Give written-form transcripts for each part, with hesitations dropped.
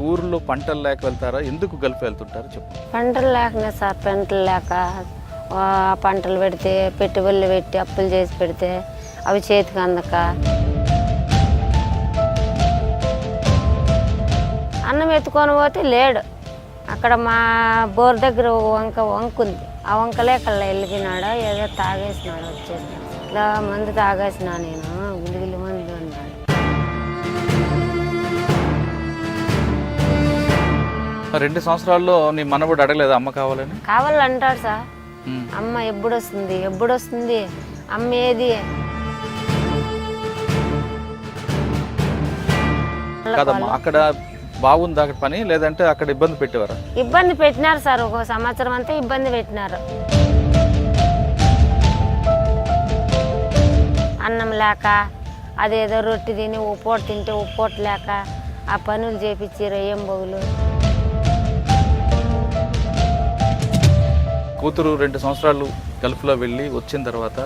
ఊర్లో పంటలు లేక వెళ్తారా? ఎందుకు గల్ఫ్ వెళ్తుంటారు చెప్పు. పంటలు లేకనే సార్, పంటలు లేక పంటలు పెడితే పెట్టుబడులు పెట్టి అప్పులు చేసి పెడితే అవి చేతికి అందక అన్నం ఎత్తుకొని పోతే లేడు. అక్కడ మా బోర్ దగ్గర వంక ఉంది. ఆ వంకలే కల్లా వెళ్ళిపోయినాడు, ఏదో తాగేసినాడు. వచ్చేసి ఇట్లా మందు తాగేసినా నేను, గులిగిలి మందు అన్నాడు. రెండు సంవత్సరాల్లో నీ మనవడు అడగలేదు అమ్మ కావాలని? కావాలంటాడు సార్. అమ్మ ఎప్పుడొస్తుంది అమ్మ ఏది కాదమ్మా, అక్కడ బాగుంది అక్కడ పని, లేదంటే అక్కడ ఇబ్బంది పెట్టేవారా? ఇబ్బంది పెట్టినారు సార్, ఒక సంవత్సరం అంతా ఇబ్బంది పెట్టినారు. అన్నం లేక అదేదో రొట్టె తిని ఉప్పోటు తింటే ఉప్పోటు లేక ఆ పనులు చేపించారు ఏం బొగులు. కూతురు 2 సంవత్సరాలు గల్ఫ్లో వెళ్ళి వచ్చిన తర్వాత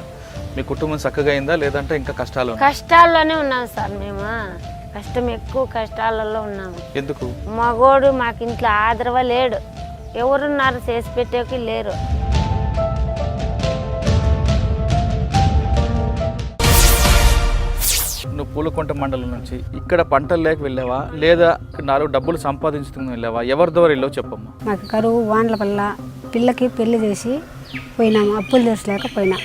మీ కుటుంబం చక్కగా అయిందా, లేదంటే ఇంకా కష్టాల్లోనే ఉన్నాం సార్. మేము కష్టం ఎక్కువ కష్టాలలో ఉన్నాము. ఎందుకు? మగోడు మాకు ఇంట్లో ఆదరవ లేడు, ఎవరున్నారు చేసి పెట్టేకి లేరు. నువ్వు పూలకొంట మండలం నుంచి ఇక్కడ పంటలు లేక వెళ్ళావా, లేదా 4 డబ్బులు సంపాదించుకుని వెళ్ళావా? ఎవరి ద్వారా వెళ్ళావు చెప్పమ్మా. మాకు కరువు వాండ్ల వల్ల పిల్లకి పెళ్లి చేసి పోయినాము, అప్పులు తెచ్చలేక పోయినా.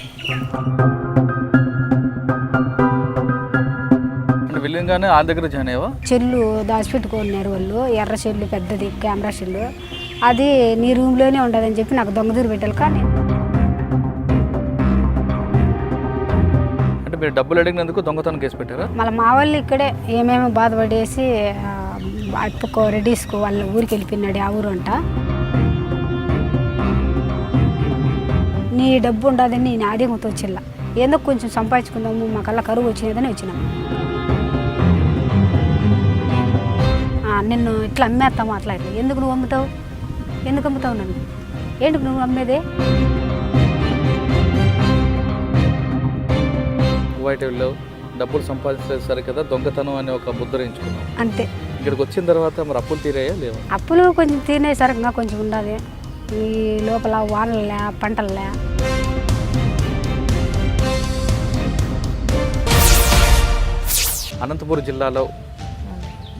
వెళ్ళగానే వాళ్ళ దగ్గర జాయిన్ అయ్యావా? చెల్లు దాచిపెట్టుకున్నారు వాళ్ళు, ఎర్ర చెల్లు పెద్దది కెమెరా చెల్లు, అది నీ రూమ్లోనే ఉండదని చెప్పి నాకు దొంగదూరు పెట్టాలి. కానీ అంటే మీరు డబ్బులు అడిగినందుకు దొంగతనం కేసు పెట్టారా? మళ్ళీ మా వాళ్ళు ఇక్కడే ఏమేమో బాధపడేసి అప్పుకో రెడీస్కు వాళ్ళ ఊరికి వెళ్ళిపోయినాడు. ఆ ఊరు అంట. నీ డబ్బు ఉండదని నేను ఆదేమతో వచ్చిల్లా, ఎందుకు కొంచెం సంపాదించుకుందాము, మాకల్లా కరువు వచ్చినదని వచ్చినాము. నిన్ను ఇట్లా అమ్మేస్తాము అట్లా ఇట్లా, ఎందుకు నువ్వు అమ్ముతావు, ఎందుకు అమ్ముతావు నన్ను, ఏంటి నువ్వు అమ్మేదే? కువైట్ వెళ్ళావు, డబ్బులు సంపాదించలేదు సరే కదా, దొంగతనం అని ఒక ముద్ర ఎంచుకున్నావు అంతే. ఇక్కడికి వచ్చిన తర్వాత మరి అప్పులు తీరాయా లేవా? అప్పులు కొంచెం తినేసరిగా కొంచెం ఉండాలి. ఈ లోపల వానలే పంటలే. అనంతపురం జిల్లాలో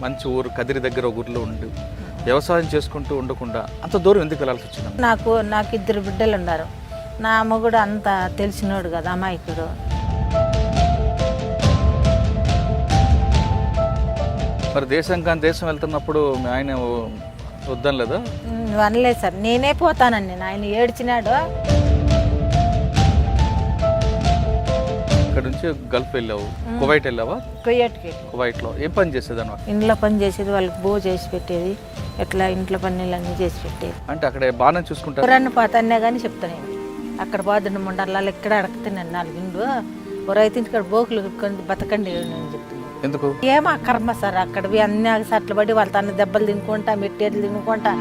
మంచి ఊరు కదిరి దగ్గర ఒక ఊరిలో ఉండి వ్యవసాయం చేసుకుంటూ ఉండకుండా అంత దూరం ఎందుకు వెళ్ళాల్సి వచ్చింది? నాకు 2 బిడ్డలు ఉన్నారు. నా మొగుడు అంత తెలిసినోడు కదా, అమాయకుడు. మరి దేశం కానీ దేశం వెళ్తున్నప్పుడు మీ ఆయన వద్దని లేదా? అనలేదు సార్, నేనే పోతానండి. ఆయన ఏడ్చినాడు. ఇక్కడ నుంచి గల్ఫ్ వెళ్ళావు, కువైట్ వెళ్ళావా? కువైట్లో ఏం పని చేసేది అన్నమాట? ఇంట్లో పని చేసేది, వాళ్ళకి బో చేసి పెట్టేది, ఎట్లా ఇంట్లో పనులన్నీ చేసి పెట్టేది. అంటే అక్కడ బాగానే చూసుకుంటారు? ఎవరన్నా పోతానే కానీ చెప్తా నేను, అక్కడ బాధండి ఉండాలి, ఇక్కడ అడగతాను 4 ఇండ్లు రైతు ఇంటికాడ బోకులు బతకండి నేను చెప్తున్నాను. ఎందుకు? ఏమో కర్మ సార్, అక్కడవి అన్ని సట్లు పడి వాళ్ళ తన దెబ్బలు తినుకుంటా, మెట్టేట్లు తినుకుంటా.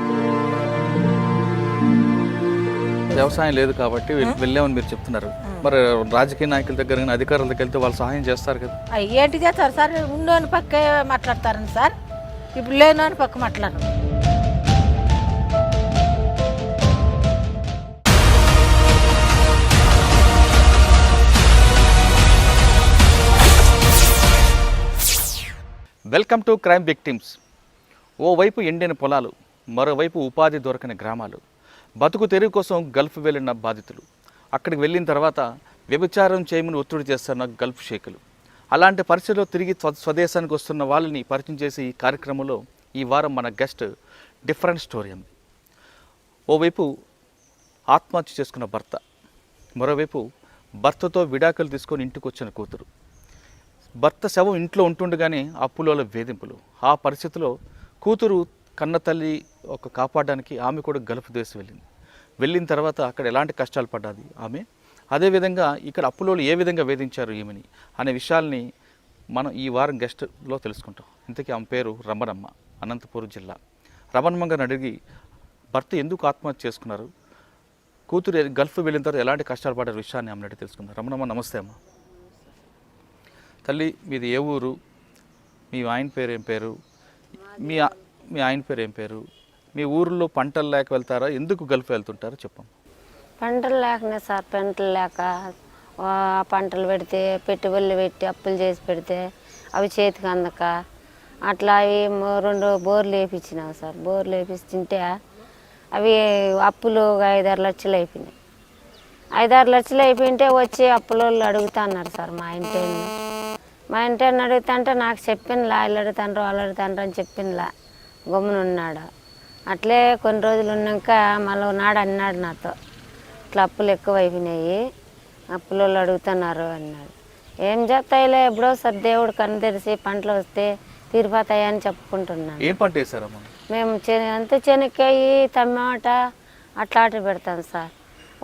వ్యవసాయం లేదు కాబట్టి వెళ్ళామని మీరు చెప్తున్నారు. మరి రాజకీయ నాయకుల దగ్గర కానీ అధికారుల దగ్గర వెళ్తే వాళ్ళు సహాయం చేస్తారు కదా? ఏంటి చేస్తారు సార్? ఉండోని పక్క మాట్లాడతారని సార్, ఇప్పుడు లేనోని పక్క మాట్లాడరు. Welcome to crime victims. ఓవైపు ఎండిన పొలాలు, మరోవైపు ఉపాధి దొరకని గ్రామాలు, బతుకు తెరువు కోసం గల్ఫ్ వెళ్ళిన బాధితులు, అక్కడికి వెళ్ళిన తర్వాత వ్యభిచారం చేయమని ఒత్తిడి చేస్తున్న గల్ఫ్ షేకులు. అలాంటి పరిస్థితుల్లో తిరిగి స్వదేశానికి వస్తున్న వాళ్ళని పరిచయం చేసే ఈ కార్యక్రమంలో ఈ వారం మన గెస్ట్ డిఫరెంట్ స్టోరీ. ఓవైపు ఆత్మహత్య చేసుకున్న భర్త, మరోవైపు భర్తతో విడాకులు తీసుకొని ఇంటికి వచ్చిన కూతురు. భర్త శవం ఇంట్లో ఉంటుండగానే అప్పుల వేధింపులు. ఆ పరిస్థితిలో కూతురు కన్న తల్లి కాపాడడానికి ఆమె కూడా గల్ఫ్ దేశం వెళ్ళిన తర్వాత అక్కడ ఎలాంటి కష్టాలు పడ్డాది ఆమె, అదేవిధంగా ఇక్కడ అప్పులోళ్ళు ఏ విధంగా వేధించారు ఏమని అనే విషయాల్ని మనం ఈ వారం గెస్ట్లో తెలుసుకుంటాం. ఇంతకీ ఆమె పేరు రమణమ్మ, అనంతపురం జిల్లా. రమణమ్మ గారిని అడిగి భర్త ఎందుకు ఆత్మహత్య చేసుకున్నారు, కూతురు గల్ఫ్ వెళ్ళిన తర్వాత ఎలాంటి కష్టాలు పడ్డారు విషయాన్ని ఆమె అడిగి తెలుసుకుందాం. రమణమ్మ నమస్తే అమ్మ. తల్లి మీది ఏ ఊరు, మీ ఆయన పేరు ఏం పేరు, మీ ఆయన పేరు ఏం పేరు? మీ ఊరిలో పంటలు లేక వెళ్తారా? ఎందుకు గల్ఫ్ వెళ్తుంటారో చెప్పండి. పంటలు లేకనే సార్, పంటలు లేక పంటలు పెడితే పెట్టుబడులు పెట్టి అప్పులు చేసి పెడితే అవి చేతికి అందక అట్లా అవి 2 బోర్లు వేయించినాం సార్. బోర్లు వేయించుంటే అవి అప్పులు 5-6 లక్షలు అయిపోయినాయి. 5-6 లక్షలు అయిపోయింటే వచ్చి అప్పుల వాళ్ళు అడుగుతున్నారు సార్. మా ఇంటిని అడుగుతుంటే నాకు చెప్పినలా, ఇల్లు అడుగుతాండ్రు వాళ్ళు అడుగుతాండ్రు అని చెప్పినలా గమ్మున ఉన్నాడు. అట్లే కొన్ని రోజులు ఉన్నాక మళ్ళీ నాడు అన్నాడు నాతో, ఇట్లా అప్పులు ఎక్కువ అయిపోయినాయి, అప్పుల వాళ్ళు అడుగుతున్నారు అన్నాడు. ఏం చేస్తాయిలే, ఎప్పుడో సార్ దేవుడు కన్ను తెరిచి పంటలు వస్తే తీరిపోతాయని చెప్పుకుంటున్నాను. ఏం పంట వేసారమ్మా? మేము చెనక్కాయ, టమాటా అట్లాంటివి పెడతాం సార్.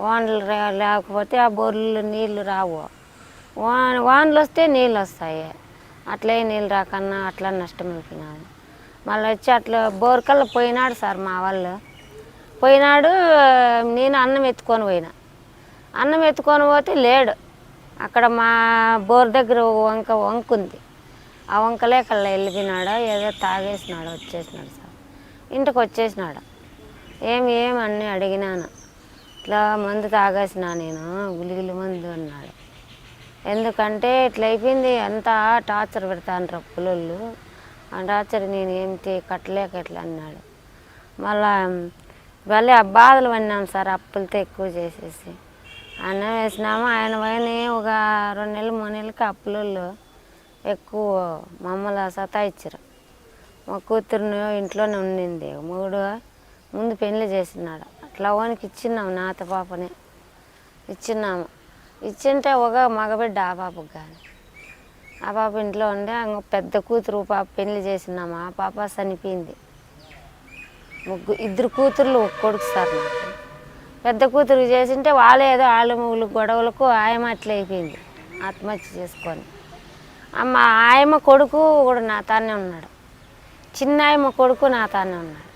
వానలు లేకపోతే ఆ బోర్లు నీళ్లు రావు, వానలు వస్తే నీళ్ళు వస్తాయి. అట్లే నీళ్ళు రాకన్నా అట్లా నష్టం అయిపోయినాడు. మళ్ళీ వచ్చి అట్లా బోర్కల్లా పోయినాడు సార్ మా వాళ్ళు. పోయినాడు, నేను అన్నం ఎత్తుకొని పోయినా. అన్నం ఎత్తుకొని పోతే లేడు. అక్కడ మా బోర్ దగ్గర వంక ఉంది. ఆ వంకలే కల్లా వెళ్ళిపోయినాడు. ఏదో తాగేసినాడు, వచ్చేసినాడు సార్. ఇంటికి వచ్చేసినాడు. ఏమన్నీ అడిగినాను. ఇట్లా మందు తాగేసినా నేను, గులిగిలి మందు అన్నాడు. ఎందుకంటే ఇట్లా అయిపోయింది, అంతా టార్చర్ పెడతాను పుల్లలు. ఆ టార్చర్ నేను ఏమిటి కట్టలేక ఎట్లా అన్నాడు. మళ్ళీ ఆ బాధలు పడినాం సార్, అప్పులతో ఎక్కువ చేసేసి. అన్నం వేసినాము. ఆయన పైన ఒక 2 నెలలు 3 నెలలకి అప్పులలో ఎక్కువ మమ్మల్ని సతాయిచ్చారు. మా కూతురుని ఇంట్లోనే ఉండింది. మొగుడు ముందు పెళ్లి చేసినాడు. అట్లా వానికి ఇచ్చినాము, నాత పాపని ఇచ్చినాము. ఇచ్చింటే ఒక మగబిడ్డ ఆ పాపకు కానీ. ఆ పాప ఇంట్లో ఉండే పెద్ద కూతురు పాప పెళ్లి చేసినాము. ఆ పాప చనిపోయింది. 2 కూతుర్లు 1 కొడుకు సార్ నాకు. పెద్ద కూతురు చేసింటే వాళ్ళే ఏదో ఆళ్ళ గొడవలకు ఆయమ్మ అట్లా అయిపోయింది, ఆత్మహత్య చేసుకొని. ఆయమ్మ కొడుకు కూడా నా తానే ఉన్నాడు. చిన్న ఆయమ్మ కొడుకు నా తానే ఉన్నాడు.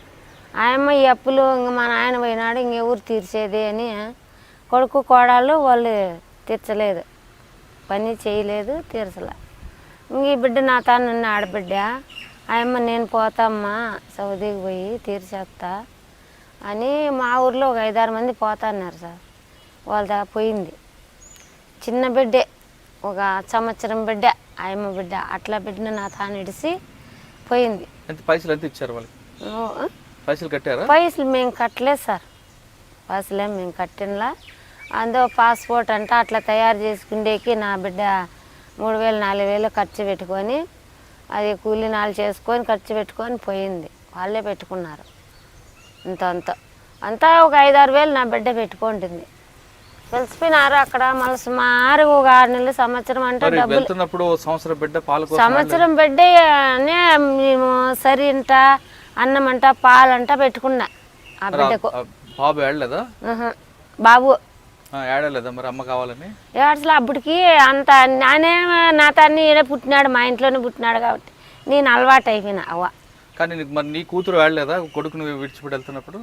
ఆయమ్మ ఈ అప్పులు ఇంక మా నాయన పోయినాడు, ఇంకెవరు తీర్చేది అని కొడుకు కోడళ్ళు వాళ్ళు తీర్చలేదు, పని చేయలేదు, తీర్చలే. ఇంక ఈ బిడ్డ నా తాను ఉన్న ఆడబిడ్డ. ఆయమ్మ నేను పోతామ్మా సౌదీకి పోయి తీర్చేస్తా అని మా ఊర్లో ఒక 5-6 మంది పోతున్నారు సార్. వాళ్ళ పోయింది. చిన్న బిడ్డే, ఒక సంవత్సరం బిడ్డ, ఆయమ్మ బిడ్డ. అట్లా బిడ్డను నా తాను ఇడిసి పోయింది. పైసలు ఎంత ఇచ్చారు వాళ్ళకి? పైసలు కట్టారా? పైసలు మేము కట్టలేదు సార్. పైసలు మేము కట్టినలా. అందులో పాస్పోర్ట్ అంట అట్లా తయారు చేసుకుండేకి నా బిడ్డ 3,000-4,000 ఖర్చు పెట్టుకొని, అది కూలి నాలు చేసుకొని ఖర్చు పెట్టుకొని పోయింది. వాళ్ళే పెట్టుకున్నారు. అంతా ఒక 5-6 వేలు నా బిడ్డ పెట్టుకుంటుంది. తెలిసిపోయినారు అక్కడ. మళ్ళీ సుమారు ఒక 6 నెలలు సంవత్సరం అంటే డబ్బులు. సంవత్సరం బిడ్డనే మేము సరింట అన్నమంట పాలంట పెట్టుకున్నా ఆ బిడ్డకు. బాబు మరి అమ్మ కావాలని ఏడ్చలే అప్పటికి. అంత నానే నా తన్ని ఈడే పుట్టినాడు, మా ఇంట్లోనే పుట్టినాడు కాబట్టి నేను అలవాటు అయిపోయినా. అవ్వ కానీ మరి నీ కూతురు వెళ్ళలేదా కొడుకును విడిచిపెట్టి వెళ్తున్నప్పుడు?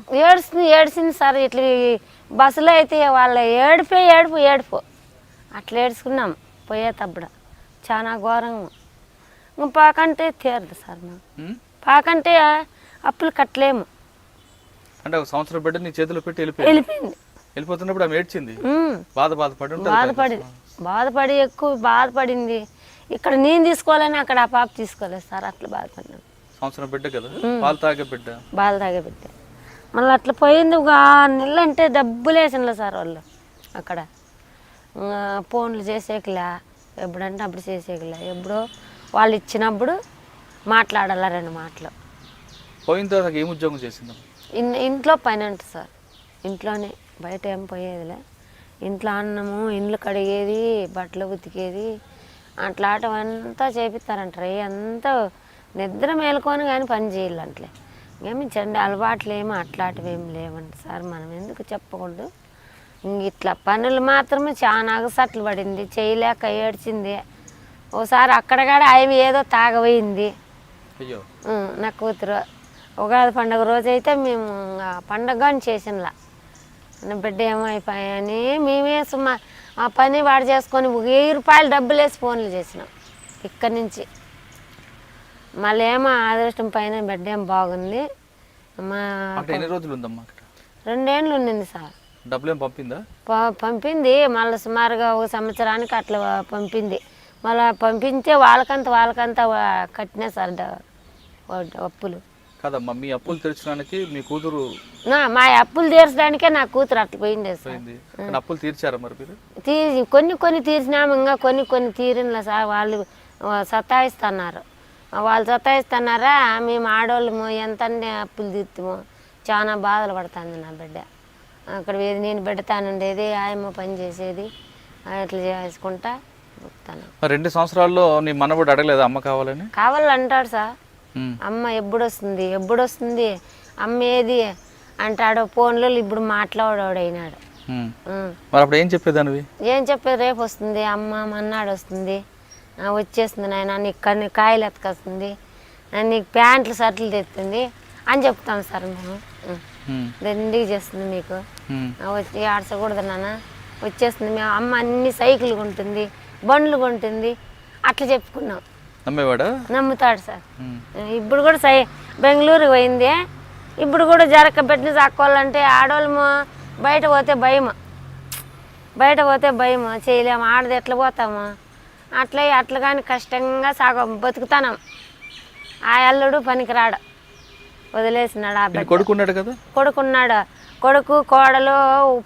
ఏడ్చింది సార్. ఇట్లా బస్సులో అయితే వాళ్ళ ఏడుపు అట్లా ఏడ్చుకున్నాం పోయేటప్పుడు. చాలా ఘోరంగా. ఇంకా పాకంటే తీరదు సార్. మేము పాకంటే అప్పులు కట్టలేము. అంటే ఒక సంవత్సరం బిడ్డ నీ చేతిలో పెట్టి వెళ్ళిపోయింది. వెళ్ళిపోతున్నప్పుడు ఆమె ఏడ్చింది, బాధపడి ఎక్కువ బాధపడింది. ఇక్కడ నేను తీసుకోవాలని అక్కడ ఆ పాప తీసుకోలేదు సార్. అట్లా బాధపడినాను. సంవత్సరం బిడ్డ కదా, పాలు తాగే బిడ్డ. మళ్ళీ అట్లా పోయింది. ఒక 6 నెలలు అంటే డబ్బులు వేసినలే సార్ వాళ్ళు. అక్కడ ఫోన్లు చేసేకిలా, ఎప్పుడంటే అప్పుడు చేసేకిలా. ఎప్పుడో వాళ్ళు ఇచ్చినప్పుడు మాట్లాడాల 2 మాటలు. పోయిన తర్వాత ఏం ఉద్యోగం చేసిందా? ఇంట్లో పని ఉంటుంది సార్. ఇంట్లోనే, బయట ఏం పోయేదిలే. ఇంట్లో అన్నము, ఇండ్లు కడిగేది, బట్టలు ఉతికేది, అట్లాంటివంతా చేపిస్తారంటారు. అంతా నిద్ర మేలుకొని కానీ పని చేయాలంటే ఏమి చెండి అలవాట్లు ఏమో అట్లాంటివి ఏమి లేవండి సార్. మనం ఎందుకు చెప్పకూడదు. ఇట్లా పనులు మాత్రమే చాలా అగసట్లు పడింది, చేయలేక ఏడ్చింది. ఓసారి అక్కడగాడ అవి ఏదో తాగబోయింది నా కూతురు. ఉగాది పండుగ రోజు అయితే మేము పండగ కానీ చేసినలా. నా బిడ్డ ఏమో అయిపోయాయని మేమే ఆ పని వాడు చేసుకొని 1000 రూపాయలు డబ్బులు వేసి ఫోన్లు చేసినాం. ఇక్కడి నుంచి మళ్ళీ ఏమో అదృష్టం పైన బిడ్డ ఏం బాగుంది. మా అక్కడ ఎన్ని రోజులు ఉందమ్మా అక్కడ? 2 ఏళ్ళు ఉండింది సార్. డబ్బులు ఏం పంపిందా? పంపింది మళ్ళీ సుమారుగా 1 సంవత్సరానికి అట్లా పంపింది. మళ్ళీ పంపించే వాళ్ళకంతా కట్టినా సార్ అప్పులు. కదమ్మా, మీ అప్పులు తీర్చడానికి మీ కూతురు మా అప్పులు తీర్చడానికే నా కూతురు అట్లా పోయింది సార్. పోయింది. కానీ అప్పులు తీర్చారా మరి మీరు? కొన్ని తీర్చినాము, ఇంకా కొన్ని తీరినలే సార్. వాళ్ళు సతాయిస్తున్నారు. వాళ్ళు సతాయిస్తున్నారా, మేము ఆడవాళ్ళము ఎంత అప్పులు తీర్తాము. చాలా బాధలు పడుతుంది నా బిడ్డ. అక్కడ నేను పెడతానుండేది, ఆయమ్మ పని చేసేది, అట్లా చేసుకుంటా చెప్తాను. 2 సంవత్సరాల్లో నీ మనవడు అడగలేదా అమ్మ కావాలని? కావాలంటాడు సార్. అమ్మ ఎప్పుడొస్తుంది అమ్మ ఏది అంటాడు. ఫోన్లో ఇప్పుడు మాట్లాడాడు అయినాడు. మరి అప్పుడు ఏం చెప్పేదానివి? ఏం చెప్పేది, రేపు వస్తుంది అమ్మ, మన్నాడు వస్తుంది, వచ్చేస్తుంది నాయన, నీకు కాయలు ఎత్తుకొస్తుంది, నీకు ప్యాంట్లు షర్ట్లు తెస్తుంది అని చెప్తాం సార్ మేము. దండిగా చేస్తుంది మీకు, వచ్చి ఆడచకూడదు నాన్న, వచ్చేస్తుంది. మేము అమ్మ అన్ని సైకిల్ కొంటుంది, బండ్లు కొంటుంది, అట్లా చెప్పుకున్నాం. నమ్మేవాడా? నమ్ముతాడు సార్. ఇప్పుడు కూడా బెంగళూరు పోయింది. ఇప్పుడు కూడా బిడ్డని సాక్కోవాలంటే ఆడవాళ్ళము బయట పోతే భయము చేయలేము. ఆడది ఎట్లా పోతాము, అట్లా కానీ కష్టంగా బతుకుతాను. ఆ అల్లుడు పనికిరాడు, వదిలేసినాడు. ఆ బిడ్డ కొడుకున్నాడు కదా, కొడుకు కోడలు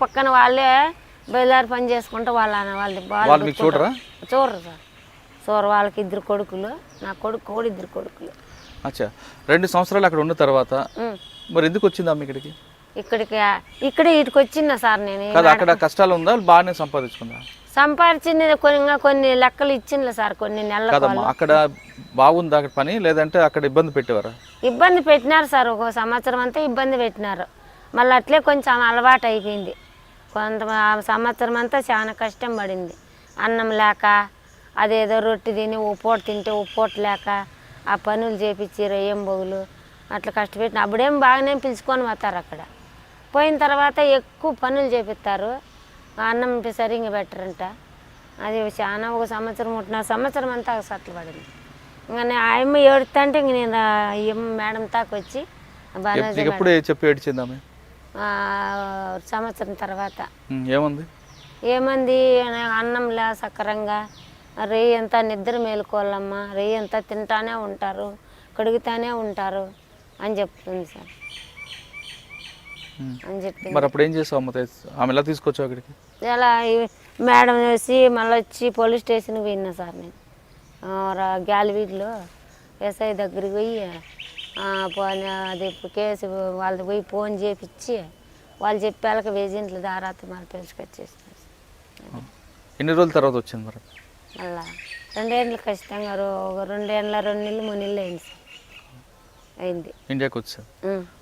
పక్కన వాళ్ళే బయలుదేరి పని చేసుకుంటూ వాళ్ళు చూడరు సార్. వాళ్ళకి 2 కొడుకులు, నా కొడుకు కూడా 2 కొడుకులు. అచ్చా, 2 సంవత్సరాలు అక్కడ ఉన్న తర్వాత మరి ఎందుకు వచ్చిందమ్మ ఇక్కడికి? ఇక్కడికి వచ్చిందా సార్ నేను? కదా, అక్కడ కష్టాలు ఉందా, బాగానే సంపాదించింది కొన్ని లెక్కలు ఇచ్చింది సార్, కొన్ని నెలలు. కదమ్మా, అక్కడ బాగుంది అక్కడ పని, లేదంటే అక్కడ ఇబ్బంది పెట్టేవారా? ఇబ్బంది పెట్టినారు సార్, 1 సంవత్సరం అంతా ఇబ్బంది పెట్టినారు. మళ్ళీ అట్లే కొంచెం అలవాటు అయిపోయింది. సంవత్సరం అంతా చాలా కష్టం పడింది. అన్నం లేక, అదేదో రొట్టె తిని ఓ పూట తింటే ఓ పూట లేక, ఆ పనులు చేపించి రయ్యం బొగులు అట్లా కష్టపెట్టిన. అప్పుడేం బాగానే పిలుచుకొని పోతారు. అక్కడ పోయిన తర్వాత ఎక్కువ పనులు చేపిస్తారు, అన్నం సరిగ్గా పెట్టరంట. అది చాలా 1 సంవత్సరం 1.5 సంవత్సరం అంతా సట్లు పడింది. ఇంకా ఆయమ్మ ఏడుతుంటే ఇంక నేను మేడం తాకు వచ్చి సంవత్సరం తర్వాత ఏమంది, అన్నం లే సక్రంగా, రేయి అంతా నిద్ర మేలుకోవాలమ్మా, రేయి అంతా తింటానే ఉంటారు, కడుగుతానే ఉంటారు అని చెప్తుంది సార్. అని చెప్పింది. మరి అప్పుడు ఏం చేసావు అమ్మ? ఆమె ఎలా తీసుకొచ్చావు అక్కడికి? ఎలా మేడం వేసి మళ్ళీ వచ్చి పోలీస్ స్టేషన్కి పోయినా సార్. నేను గ్యాలవీడ్లో ఎస్ఐ దగ్గరికి పోయి అది కేసు వాళ్ళది పోయి ఫోన్ చేపించి వాళ్ళు చెప్పాక ఏజెంట్లు దారాత మళ్ళీ పిలుచుకొచ్చేసినారు. ఎన్ని రోజుల తర్వాత వచ్చింది మరి? మళ్ళా 2 ఏళ్ళు ఖచ్చితంగా, 2 ఏళ్ళ 2 నెలలు 3 నెలలు అయింది సార్. అయింది. ఇండియాకి వచ్చారు.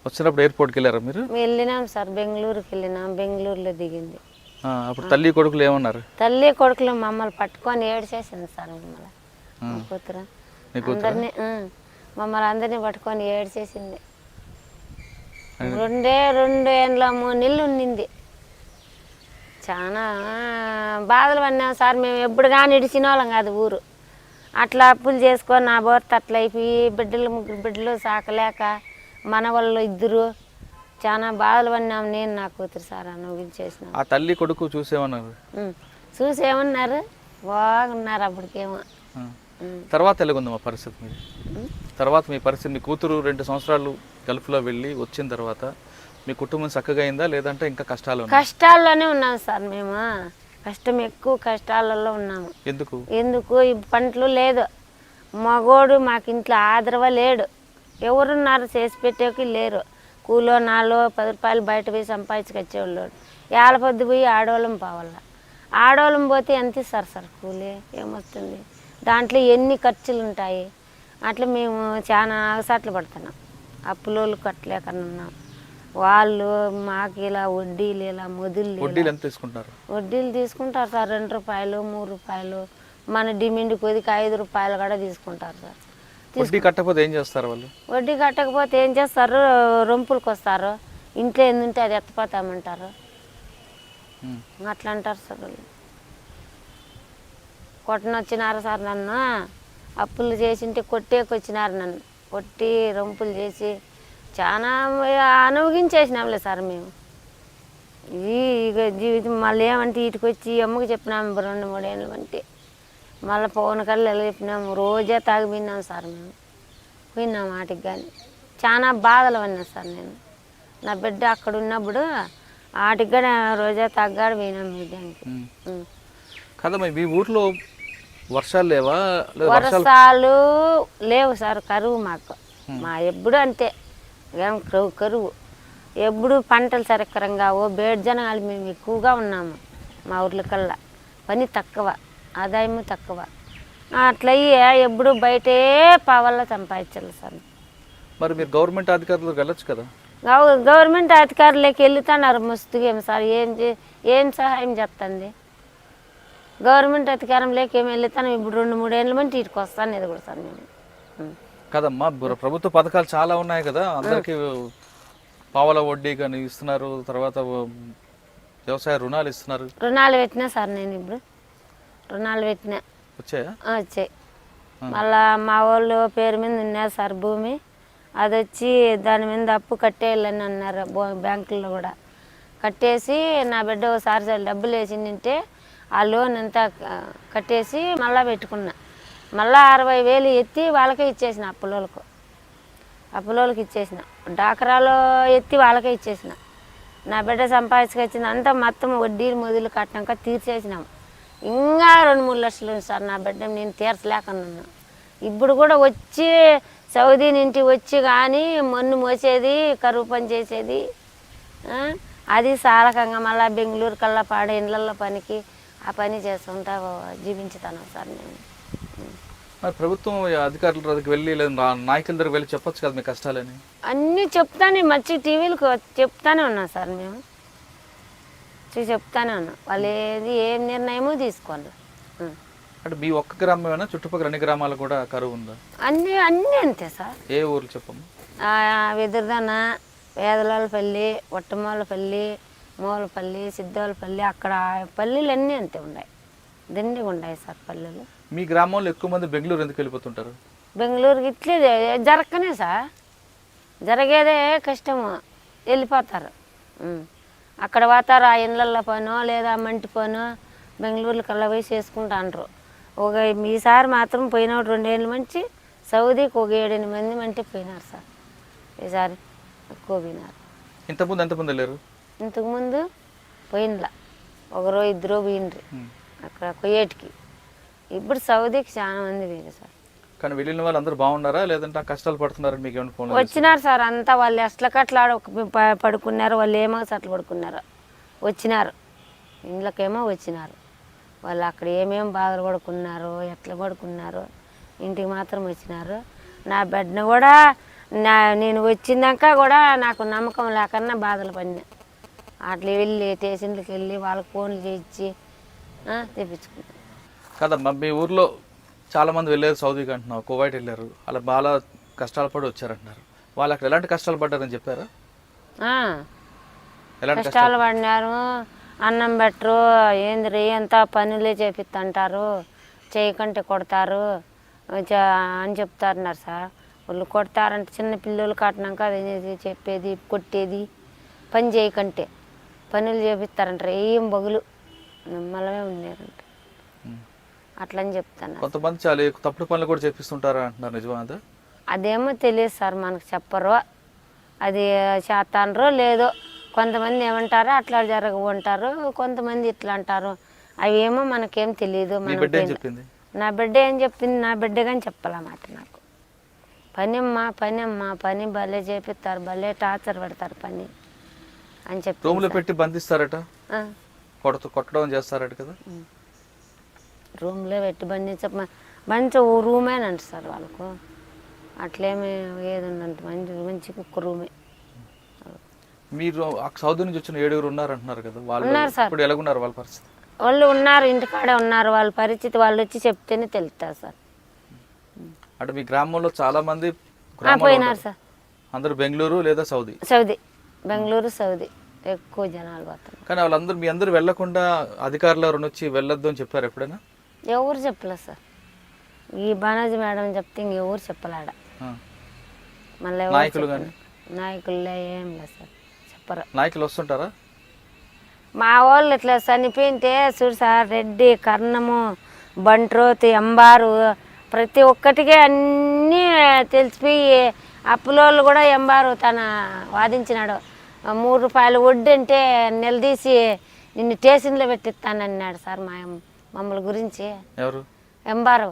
వచ్చినప్పుడు ఎయిర్పోర్ట్కి వెళ్ళారా మీరు? వెళ్ళినాం సార్, బెంగళూరుకి వెళ్ళినాం. బెంగళూరులో దిగింది. అప్పుడు తల్లి కొడుకులు ఏమన్నారు? తల్లి కొడుకులు మమ్మల్ని పట్టుకొని ఏడ్చేసింది సార్. మమ్మల్ని కూతురు అందరినీ మమ్మల్ని అందరినీ పట్టుకొని ఏడ్చేసింది. 2 ఏళ్ళ 3 నెలలు ఉండింది. చాలా బాధలు పడినాం సార్. మేము ఎప్పుడు కానీ ఇడిచిన వాళ్ళం కాదు ఊరు. అట్లా అప్పులు చేసుకొని నా భర్త అట్లా అయిపోయి 3 బిడ్డలు సాకలేక మనవాళ్ళు 2 చాలా బాధలు పడినాం. నేను నా కూతురు సార్ అనుభవించేసిన. ఆ తల్లి కొడుకు చూసేమన్నారు? చూసేమన్నారు, బాగున్నారు అప్పటికేమో. తర్వాత ఎలాగుందమ్మా పరిస్థితి మీరు? తర్వాత మీ పరిస్థితి, మీ కూతురు 2 సంవత్సరాలు గల్ఫ్లో వెళ్ళి వచ్చిన తర్వాత మీ కుటుంబం చక్కగా అయిందా, లేదంటే ఇంకా కష్టాల్లోనే ఉన్నాం సార్. మేము కష్టం ఎక్కువ కష్టాలలో ఉన్నాము. ఎందుకు ఈ పంటలు లేదు, మగోడు మాకు ఇంట్లో ఆదరవ లేడు, ఎవరున్నారు చేసి పెట్టేకి లేరు. కూలో 4-10 రూపాయలు బయట పోయి సంపాదించుకొచ్చేవాళ్ళు. ఏళ్ళ పోయి ఆడవాళ్ళం పోవాల. ఆడవాళ్ళం పోతే ఎంత ఇస్తారు సార్ కూలి? ఏమొస్తుంది? దాంట్లో ఎన్ని ఖర్చులు ఉంటాయి. అట్లా మేము చాలా అవసరాలు పడుతున్నాం. అప్పులోళ్ళు కట్టలేకన్నా ఉన్నాం. వాళ్ళు మాకు ఇలా వడ్డీలు ఇలా వడ్డీలు తీసుకుంటారు సార్. 2 రూపాయలు 3 రూపాయలు, మన డిమాండ్ కొద్దిగా 5 రూపాయలు కూడా తీసుకుంటారు సార్. వడ్డీ కట్టకపోతే ఏం చేస్తారు వాళ్ళు? వడ్డీ కట్టకపోతే ఏం చేస్తారు, రొంపులకు వస్తారు. ఇంట్లో ఎందుంటే అది ఎత్తపోతామంటారు. అట్లా అంటారు సార్ వాళ్ళు. కొట్టనొచ్చినారు సార్ నన్ను, అప్పులు చేసింటే కొట్టేకొచ్చినారు నన్ను, కొట్టి రొంపులు చేసి చాలా అనుభవించేసినాంలే సార్ మేము. ఇక జీవితం మళ్ళీ ఏమంటే ఇటుకు వచ్చి అమ్మకి చెప్పినాము 2-3 ఏళ్ళు అంటే, మళ్ళీ పవన్ కళ్ళు ఎలా చెప్పినాము, రోజే తాగిపోయినాం సార్ మేము. పోయినాం వాటికి కానీ చాలా బాధలు పడినా సార్ నేను. నా బిడ్డ అక్కడ ఉన్నప్పుడు వాటికి కూడా రోజే తగ్గాడు పోయినాం బిడ్డానికి. కదమ్మా, మీ ఊర్లో వర్షాలు లేవా? వర్షాలు లేవు సార్, కరువు మాకు. మా ఎప్పుడు అంతే, కరువు ఎప్పుడు. పంటలు సరికరంగా బేడ్ జనాలు మేము ఎక్కువగా ఉన్నాము మా ఊర్ల కల్లా. పని తక్కువ, ఆదాయము తక్కువ. అట్లయ్యి ఎప్పుడు బయటే పావల్లో సంపాదించాలి సార్. మరి మీరు గవర్నమెంట్ అధికారులకు వెళ్ళొచ్చు కదా? గవర్నమెంట్ అధికారులకి వెళ్తున్నారు మస్తుగా. ఏం సార్ ఏం సహాయం చేస్తుంది గవర్నమెంట్ అధికారంలోకి? ఏమి వెళ్తాను ఇప్పుడు 2-3 ఏళ్ళ మంది ఇటుకు వస్తాను ఇది కూడా సార్ మేము. కదమ్మా, ప్రభుత్వ పథకాలు చాలా ఉన్నాయి కదా, అందరికి పావల వడ్డీ కానీ ఇస్తున్నారు, తర్వాత వ్యవసాయ రుణాలు ఇస్తున్నారు. రుణాలు పెట్టినా సార్ నేను ఇప్పుడు రుణాలు పెట్టినా. వచ్చాయా? వచ్చాయి. మళ్ళా మా వాళ్ళు పేరు మీద ఉన్నారు సార్ భూమి, అది వచ్చి దాని మీద అప్పు కట్టేయాలని అన్నారు బ్యాంకుల్లో కూడా. కట్టేసి నా బిడ్డ ఒకసారి డబ్బులు వేసిందంటే ఆ లోన్ అంతా కట్టేసి మళ్ళీ పెట్టుకున్నా. మళ్ళీ 60,000 ఎత్తి వాళ్ళకే ఇచ్చేసిన, అప్పులోళ్ళకి ఇచ్చేసిన. డాక్రాలో ఎత్తి వాళ్ళకే ఇచ్చేసిన. నా బిడ్డ సంపాదించుకొచ్చింది అంతా మొత్తం వడ్డీలు మొదలు కట్టినాక తీర్చేసినాము. ఇంకా 2-3 లక్షలు సార్ నా బిడ్డ నేను తీర్చలేకున్నాను. ఇప్పుడు కూడా వచ్చి సౌదీ నుండి వచ్చి కానీ మన్ను మోసేది, కరువు పని చేసేది, అది సాలకంగా మళ్ళీ బెంగళూరు కల్లా పాడే ఇళ్ళల్లో పనికి ఆ పని చేస్తుంటా జీవించుతాను సార్ నేను. మరి ప్రభుత్వం అధికారుల దగ్గరికి వెళ్ళి లేదా నాయకుల దగ్గరికి వెళ్ళి చెప్పొచ్చు కదా మీ కష్టాలని? అన్నీ చెప్తానే మంచి టీవీలకు చెప్తానే ఉన్నాం సార్ మేము, చెప్తానే ఉన్నాం. వాళ్ళు ఏం నిర్ణయమో తీసుకోండి. అంటే మీ ఒక్క గ్రామమేనా, చుట్టుపక్కల అన్ని గ్రామాలు కూడా కరువు ఉందా? అన్నీ అంతే సార్. ఏ ఊర్లు చెప్పమ్మా? వెదురుదన, వేదలాలపల్లి, ఒట్టమాలపల్లి, మూలపల్లి, సిద్ధోలపల్లి, అక్కడ పల్లీలు అన్నీ అంతే ఉన్నాయి, దండిగా ఉన్నాయి సార్ పల్లెలు. మీ గ్రామంలో ఎక్కువ మంది బెంగళూరు ఎందుకు వెళ్ళిపోతుంటారు? బెంగళూరుకి ఇట్లే జరగనే సార్, జరిగేదే కష్టము, వెళ్ళిపోతారు. అక్కడ పోతారు, ఆ ఇళ్ళల్లో పనో లేదా మంటి పనో బెంగళూరులో కల్లా పోయి చేసుకుంటాండ్రు. ఈసారి మాత్రం పోయినాడు 2 ఏళ్ళ మంచి సౌదీకి 7-8 మంది మంటే పోయినారు సార్. ఈసారి ఎక్కువ పోయినారు. ఇంతకుముందు ఎంతమంది వెళ్ళారు? ఇంతకుముందు పోయినలా 1-2 పోయినరు అక్కడ కొయ్యేటికి. ఇప్పుడు సౌదీకి చాలా మంది పోయారు సార్. కానీ వెళ్ళిన వాళ్ళు అందరూ బాగున్నారా లేదంటే కష్టాలు పడుతున్నారని మీకు ఏమైనా ఫోన్? వచ్చినారు సార్, అంతా వాళ్ళు ఎట్లకట్లా పడుకున్నారు, వాళ్ళు ఏమో అట్లా పడుకున్నారు, వచ్చినారు ఇండ్లకేమో వచ్చినారు. వాళ్ళు అక్కడ ఏమేమి బాధలు పడుకున్నారు, ఎట్లా పడుకున్నారు, ఇంటికి మాత్రం వచ్చినారు. నా బిడ్డను కూడా నేను వచ్చినాక కూడా నాకు నమ్మకం లేకన్నా బాధలు పడినా. అట్లా వెళ్ళి స్టేషన్లకు వెళ్ళి వాళ్ళకి ఫోన్లు చేయించి తెప్పించుకున్నాను. కదమ్మా, మీ ఊర్లో చాలామంది వెళ్ళారు సౌదీకి అంటున్నావు, కువైట్ వెళ్ళారు, అలా బాగా కష్టాలు పడి వచ్చారంటున్నారు. వాళ్ళు అక్కడ ఎలాంటి కష్టాలు పడ్డారని చెప్పారా? కష్టాలు పడినారు, అన్నం పెట్టరు, ఏంది అంతా పనులే చేపిస్తుంటారు, చేయకంటే కొడతారు అని చెప్తారన్నారు సార్. వాళ్ళు కొడతారంటే చిన్న పిల్లలు కట్టినాక అది చెప్పేది కొట్టేది, పని చేయకంటే పనులు చేపిస్తారంటారు, ఏం బగులు నిమ్మలమే ఉన్నారంట, అట్లని చెప్తాను. కొంతమంది చాలా తప్పుడు పనులు కూడా చేపిస్తుంటారా అంటున్నారు, నిజమా? అదేమో తెలియదు సార్, మనకు చెప్పరు, అది చేస్తానరో లేదో. కొంతమంది ఏమంటారో అట్లా జరగమంటారు, కొంతమంది ఇట్లా అంటారు, అవి ఏమో మనకేం తెలియదు. నా బిడ్డ ఏం చెప్పింది, నా బిడ్డ కానీ చెప్పాలన్నమాట నాకు. పని భలే చేపిస్తారు, భలే టార్చర్ పెడతారు పని అని చెప్పి. రూమ్లో పెట్టి బంధిస్తారట, కొట్టడం చేస్తారట కదా? రూమ్లో పెట్టి మంచి రూమేనంట సార్ వాళ్ళకు, అట్లేమే ఏది ఉందంట, మంచి కుక్క రూమే. మీరు సౌదీ నుంచి వచ్చిన 7 ఉన్నారంటున్నారు కదా, ఉన్నారు సార్. ఇప్పుడు ఎలాగున్నారు వాళ్ళ పరిస్థితి? వాళ్ళు ఉన్నారు, ఇంటికాడే ఉన్నారు, వాళ్ళ పరిస్థితి వాళ్ళు వచ్చి చెప్తేనే తెలుస్తారు సార్. అంటే మీ గ్రామంలో చాలా మంది పోయినారు సార్, అందరూ బెంగళూరు లేదా సౌదీ? బెంగళూరు సౌదీ ఎక్కువ జనాలు పోతారు. కానీ వాళ్ళందరూ మీ అందరూ వెళ్లకుండా అధికారులు ఎవరైనా వచ్చి వెళ్ళొద్దు అని చెప్పారు ఎప్పుడైనా? ఎవరు చెప్పలేదు సార్, ఈ బానాజీ మేడం చెప్తే ఇంకెవరు చెప్పలాడ. ఆ. మళ్ళీ నాయకులు కానీ నాయకుల్లో ఏం లేదు సార్, చెప్పరు. నాయకులు వస్తుంటారా? మా వాళ్ళు ఇట్లా చనిపోయింటే చూడు సార్, రెడ్డి, కర్ణము, బంట్రోతి, అంబారు ప్రతి ఒక్కటికే అన్నీ తెలిసిపోయి అప్పులోళ్ళు కూడా ఎంబారు తన వాదించినాడు. 3 రూపాయలు వడ్డీ అంటే నిలదీసి నిన్ను స్టేషన్లో పెట్టిస్తానన్నాడు సార్ మమ్మల్ని గురించి. ఎవరు? ఎంబారు,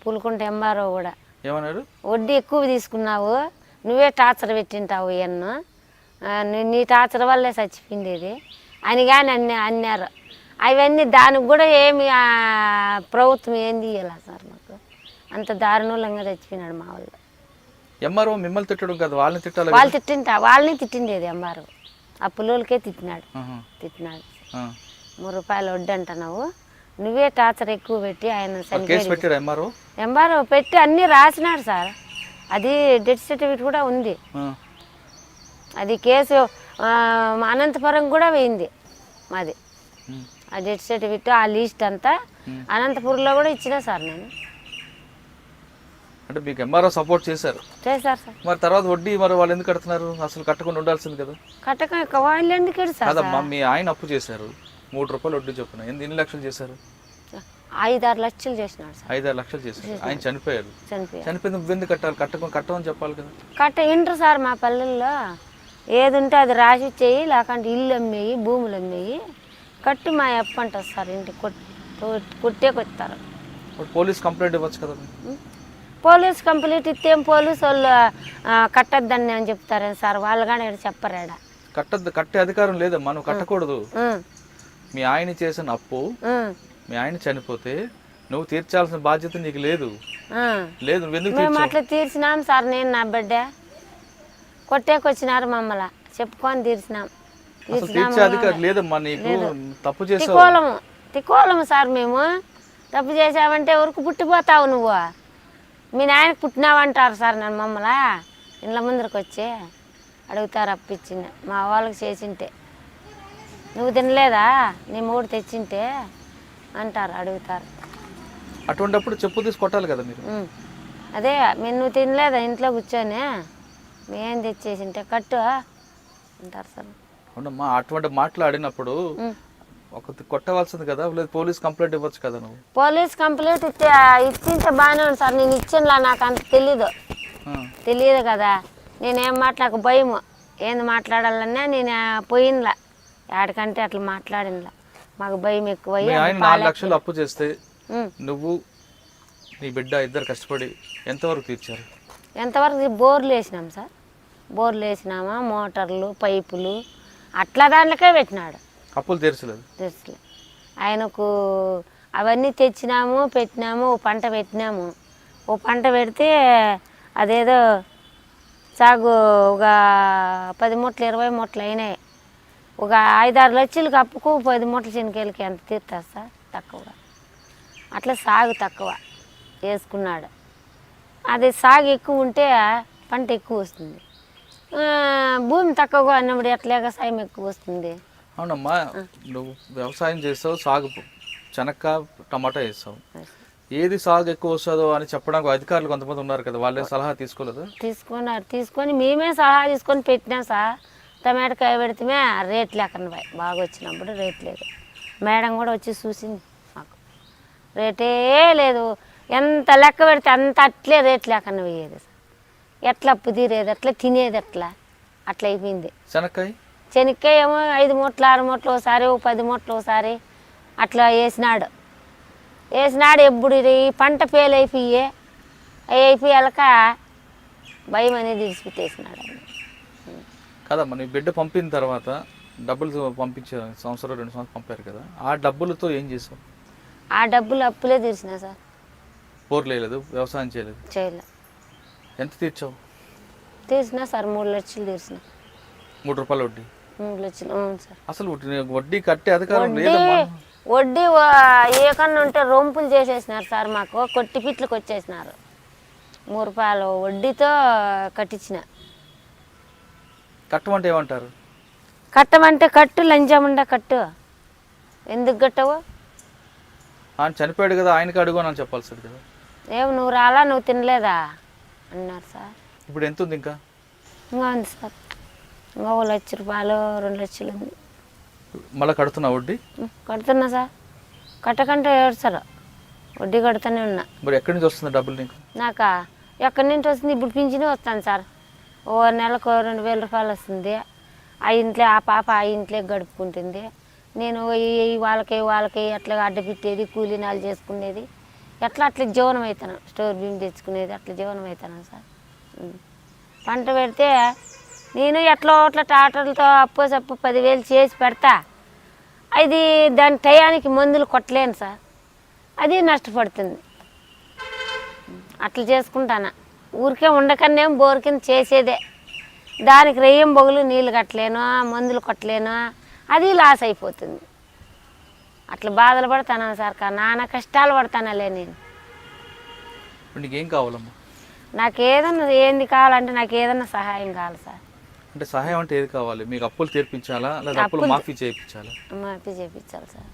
పులుకుంట ఎంబారు కూడా ఏమన్నారు? వడ్డీ ఎక్కువ తీసుకున్నావు, నువ్వే టార్చర్ పెట్టింటావు ఎన్నో, నీ టార్చర్ వల్లే చచ్చిపోయింది అని కానీ అన్నారు. అవన్నీ దానికి కూడా ఏమి ప్రభుత్వం ఏం తీయాల సార్, మాకు అంత దారుణంగా చచ్చిపోయినాడు మా వాళ్ళు. ఎంఆర్ఓ మిమ్మల్ని తిట్టడం కాదు, వాళ్ళని తిట్టాలి. వాళ్ళని తిట్టిండేది ఎంఆర్ఓ, ఆ పుల్లలకే తిట్టినాడు. 3 రూపాయలు వడ్డీ అంటున్నావు, నువ్వే టార్చర్ ఎక్కువ పెట్టి ఆయన పెట్టాడు. ఎంఆర్ఓ పెట్టి అన్నీ రాసినాడు సార్. అది డెత్ సర్టిఫికేట్ కూడా ఉంది. అది కేసు అనంతపురం కూడా పోయింది మాది. ఆ డెత్ సర్టిఫికేట్ ఆ లిస్ట్ అంతా అనంతపురంలో కూడా ఇచ్చిన సార్ నేను. అంటే మీకు ఎంఆర్ఓ సపోర్ట్ చేశారు సార్. మరి తర్వాత వడ్డీ మరి వాళ్ళు ఎందుకు కడుతున్నారు? అసలు కట్టకుండా ఉండాల్సింది కదా. వాళ్ళు ఎందుకు సార్? కదమ్మా, మీ ఆయన అప్పు చేశారు 3 రూపాయలు వడ్డీ చొప్పున. ఎన్ని లక్షలు చేశారు? 5-6 లక్షలు చేసినాడు సార్. 5-6 లక్షలు చేశారు. ఆయన చనిపోయారు. చనిపోయింది నువ్వెందుకు కట్టాలి? కట్టమని చెప్పాలి కదా. ఇంటారు సార్ మా పల్లెల్లో. ఏది ఉంటే అది రాసి ఇచ్చేయి, లేకుంటే ఇల్లు అమ్మేయి, భూములు అమ్మేయి, కట్టు మా అప్పు అంటారు సార్. ఇంటికి కొట్టేకొస్తారు. పోలీస్ కంప్లైంట్ ఇవ్వచ్చు కదా. పోలీస్ కంప్లైంట్ ఇస్తే పోలీసు వాళ్ళు కట్టద్దని అని చెప్తారే సార్. వాళ్ళు కానీ చెప్పరాడా? కట్టే అధికారం లేదమ్మా, మనం కట్టకూడదు. మీ ఆయన చేసిన అప్పు, మీ ఆయన చనిపోతే నువ్వు తీర్చాల్సిన బాధ్యత నీకు లేదు. మేము అట్లా తీర్చినాం సార్. నేను నా బిడ్డ కొట్టేకొచ్చినారు మమ్మల్ని, చెప్పుకొని తీర్చినాం. తీర్చే అధికారం లేదమ్మా నీకు. తప్పు చేసావు. తికోలము సార్. మేము తప్పు చేసావంటే ఎవరికి పుట్టిపోతావు నువ్వు? మీ నాయనకు పుట్టినావంటారు సార్. నన్ను మమ్మల్ని ఇండ్ల ముందరికి వచ్చి అడుగుతారు అప్పిచ్చింది. మా వాళ్ళకి చేసింటే నువ్వు తినలేదా, నీ మూడు తెచ్చింటే అంటారు, అడుగుతారు. అటువంటిప్పుడు చెప్పు తీసి కొట్టాలి కదా మీరు. అదే నువ్వు తినలేదా ఇంట్లో కూర్చొని, మేం తెచ్చేసింటే కట్టు అంటారు సార్. అవునమ్మా, అటువంటి మాట్లాడినప్పుడు కొట్టవలసింది కదా, లేదు పోలీస్ కంప్లైంట్ ఇవ్వచ్చు కదా. నువ్వు పోలీస్ కంప్లైంట్ ఇచ్చింటే బాగానే ఉంది సార్. నేను ఇచ్చిండ్లా, నాకు అంత తెలియదు కదా. నేనేం నాకు భయము, ఏంది మాట్లాడాలన్నా నేను పోయినలా, ఎక్కడికంటే అట్లా మాట్లాడినలా. మాకు భయం ఎక్కువ. 4 లక్షలు అప్పు చేస్తే నువ్వు నీ బిడ్డ ఇద్దరు కష్టపడి ఎంతవరకు తీర్చారు? ఎంతవరకు బోర్లు వేసినాం సార్. బోర్లు వేసినామా, మోటార్లు, పైపులు అట్లా దాంట్లోకే పెట్టినాడు. అప్పులు తీర్చలేదు. ఆయనకు అవన్నీ తెచ్చినాము, పెట్టినాము. ఓ పంట పెట్టినాము. ఓ పంట పెడితే అదేదో సాగు ఒక 10 మూటలు 20 మూటలు అయినాయి. ఒక 5-6 లక్షలకు అప్పుకు 10 మూటలు శనగకాయలకి ఎంత తీరుతుంది సార్? తక్కువగా. అట్లా సాగు తక్కువ వేసుకున్నాడు. అది సాగు ఎక్కువ ఉంటే పంట ఎక్కువ వస్తుంది. భూమి తక్కువగా అన్నప్పుడు ఎట్లా వ్యవసాయం ఎక్కువ వస్తుంది? అవునమ్మా, నువ్వు వ్యవసాయం చేస్తావు, సాగు చెనక్క టమాటా వేస్తావు. ఏది సాగు ఎక్కువ వస్తుందో అని చెప్పడానికి అధికారులు కొంతమంది ఉన్నారు కదా, వాళ్ళే సలహా తీసుకోలేదు? తీసుకొని మేమే సలహా తీసుకొని పెట్టినాం సార్. టమాటకాయ పెడితే రేట్ లేకుండా పోయి, బాగా వచ్చినప్పుడు రేట్ లేదు. మేడం కూడా వచ్చి చూసింది, మాకు రేటే లేదు. ఎంత లెక్క పెడితే అంత అట్లే రేట్ లేకుండా పోయేది సార్. ఎట్లా అప్పు తీరేది, ఎట్లా తినేది, అట్లా అయిపోయింది. శనక్కాయ ఏమో 5 మూటలు 6 మూటలు ఒకసారి, 10 మూటలు ఒకసారి అట్లా వేసినాడు. ఎప్పుడు ఈ పంట ఫెయిల్ అయిపోయాక భయం అనేది విడిచిపెట్టేసినాడు. కదమ్మా, నీ బిడ్డ పంపిన తర్వాత డబ్బులు పంపించారు, 1 సంవత్సరం 2 సంవత్సరాలు పంపారు కదా, ఆ డబ్బులతో ఏం చేసావు? ఆ డబ్బులు అప్పులే తీర్చినా సార్. బోర్లు వేయలేదు, వ్యవసాయం చేయలేదు. ఎంత తీర్చావు? తీర్చినా సార్ 3 లక్షలు తీర్చిన. 3 రూపాయలు వడ్డీ? 3 లక్షలు. అవును సార్. అసలు వడ్డీ కట్టే అధికారం లేదమ్మా. వడ్డీ ఏకన్నా ఉంటే రొంపులు చేసేసినారు సార్. మాకు కొట్టి పిట్లకు వచ్చేసినారు. 3 రూపాయలు వడ్డీతో కట్టించిన. కట్టమంటే ఏమంటారు? కట్టమంటే కట్టు, లంచముండా కట్టు. ఎందుకు కట్టవు? ఆయన చనిపోయాడు కదా, ఆయనకి అడుగు అని చెప్పాల్సింది కదా. నువ్వు రాలా, నువ్వు తినలేదా అన్నారు సార్. ఇప్పుడు ఎంత ఉంది ఇంకా? ఇంకా ఉంది సార్, ఇంకా 1 లక్ష రూపాయలు 2 లక్షలు ఉంది. మళ్ళీ కడుతున్నా వడ్డీ? కడుతున్నా సార్, కట్టకంటే ఏడ్చారు, వడ్డీ కడుతూనే ఉన్నా. మరి ఎక్కడి నుంచి వస్తుంది డబ్బులు నీకు? నాకా ఎక్కడి నుంచి వస్తుంది, ఇప్పుడు పింఛనే వస్తాను సార్. నెలకు 2000 రూపాయలు వస్తుంది. ఆ ఇంట్లో ఆ పాప ఆ ఇంట్లో గడుపుకుంటుంది. నేను వాళ్ళకి అట్లా అడ్డపెట్టేది, కూలీనాలు చేసుకునేది, అట్లా జీవనం అవుతాను. స్టోర్ బియ్యం తెచ్చుకునేది, అట్లా జీవనం అవుతాను సార్. పంట పెడితే నేను అట్లా టాటర్లతో అప్పు 10,000 చేసి పెడతా. అది దాని టయానికి మందులు కొట్టలేను సార్, అది నష్టపడుతుంది. అట్లా చేసుకుంటాను. ఊరికే ఉండకనేం బోర్ కింద చేసేదే. దానికి రెయ్యం బొగులు నీళ్ళు కట్టలేను, మందులు కొట్టలేను, అది లాస్ అయిపోతుంది. అట్లా బాధలు పడతాను సార్. నాన్న కష్టాలు పడతానులే నేను. నీకేం కావాలమ్మా? నాకు ఏదన్నా ఏంది కావాలంటే నాకు ఏదన్నా సహాయం కావాలి సార్. అంటే సహాయం అంటే ఏది కావాలి మీకు? అప్పులు తీర్పించాలా లేదా అప్పులు మాఫీ చేయించాలా? మాఫీ చేయించాలి సార్,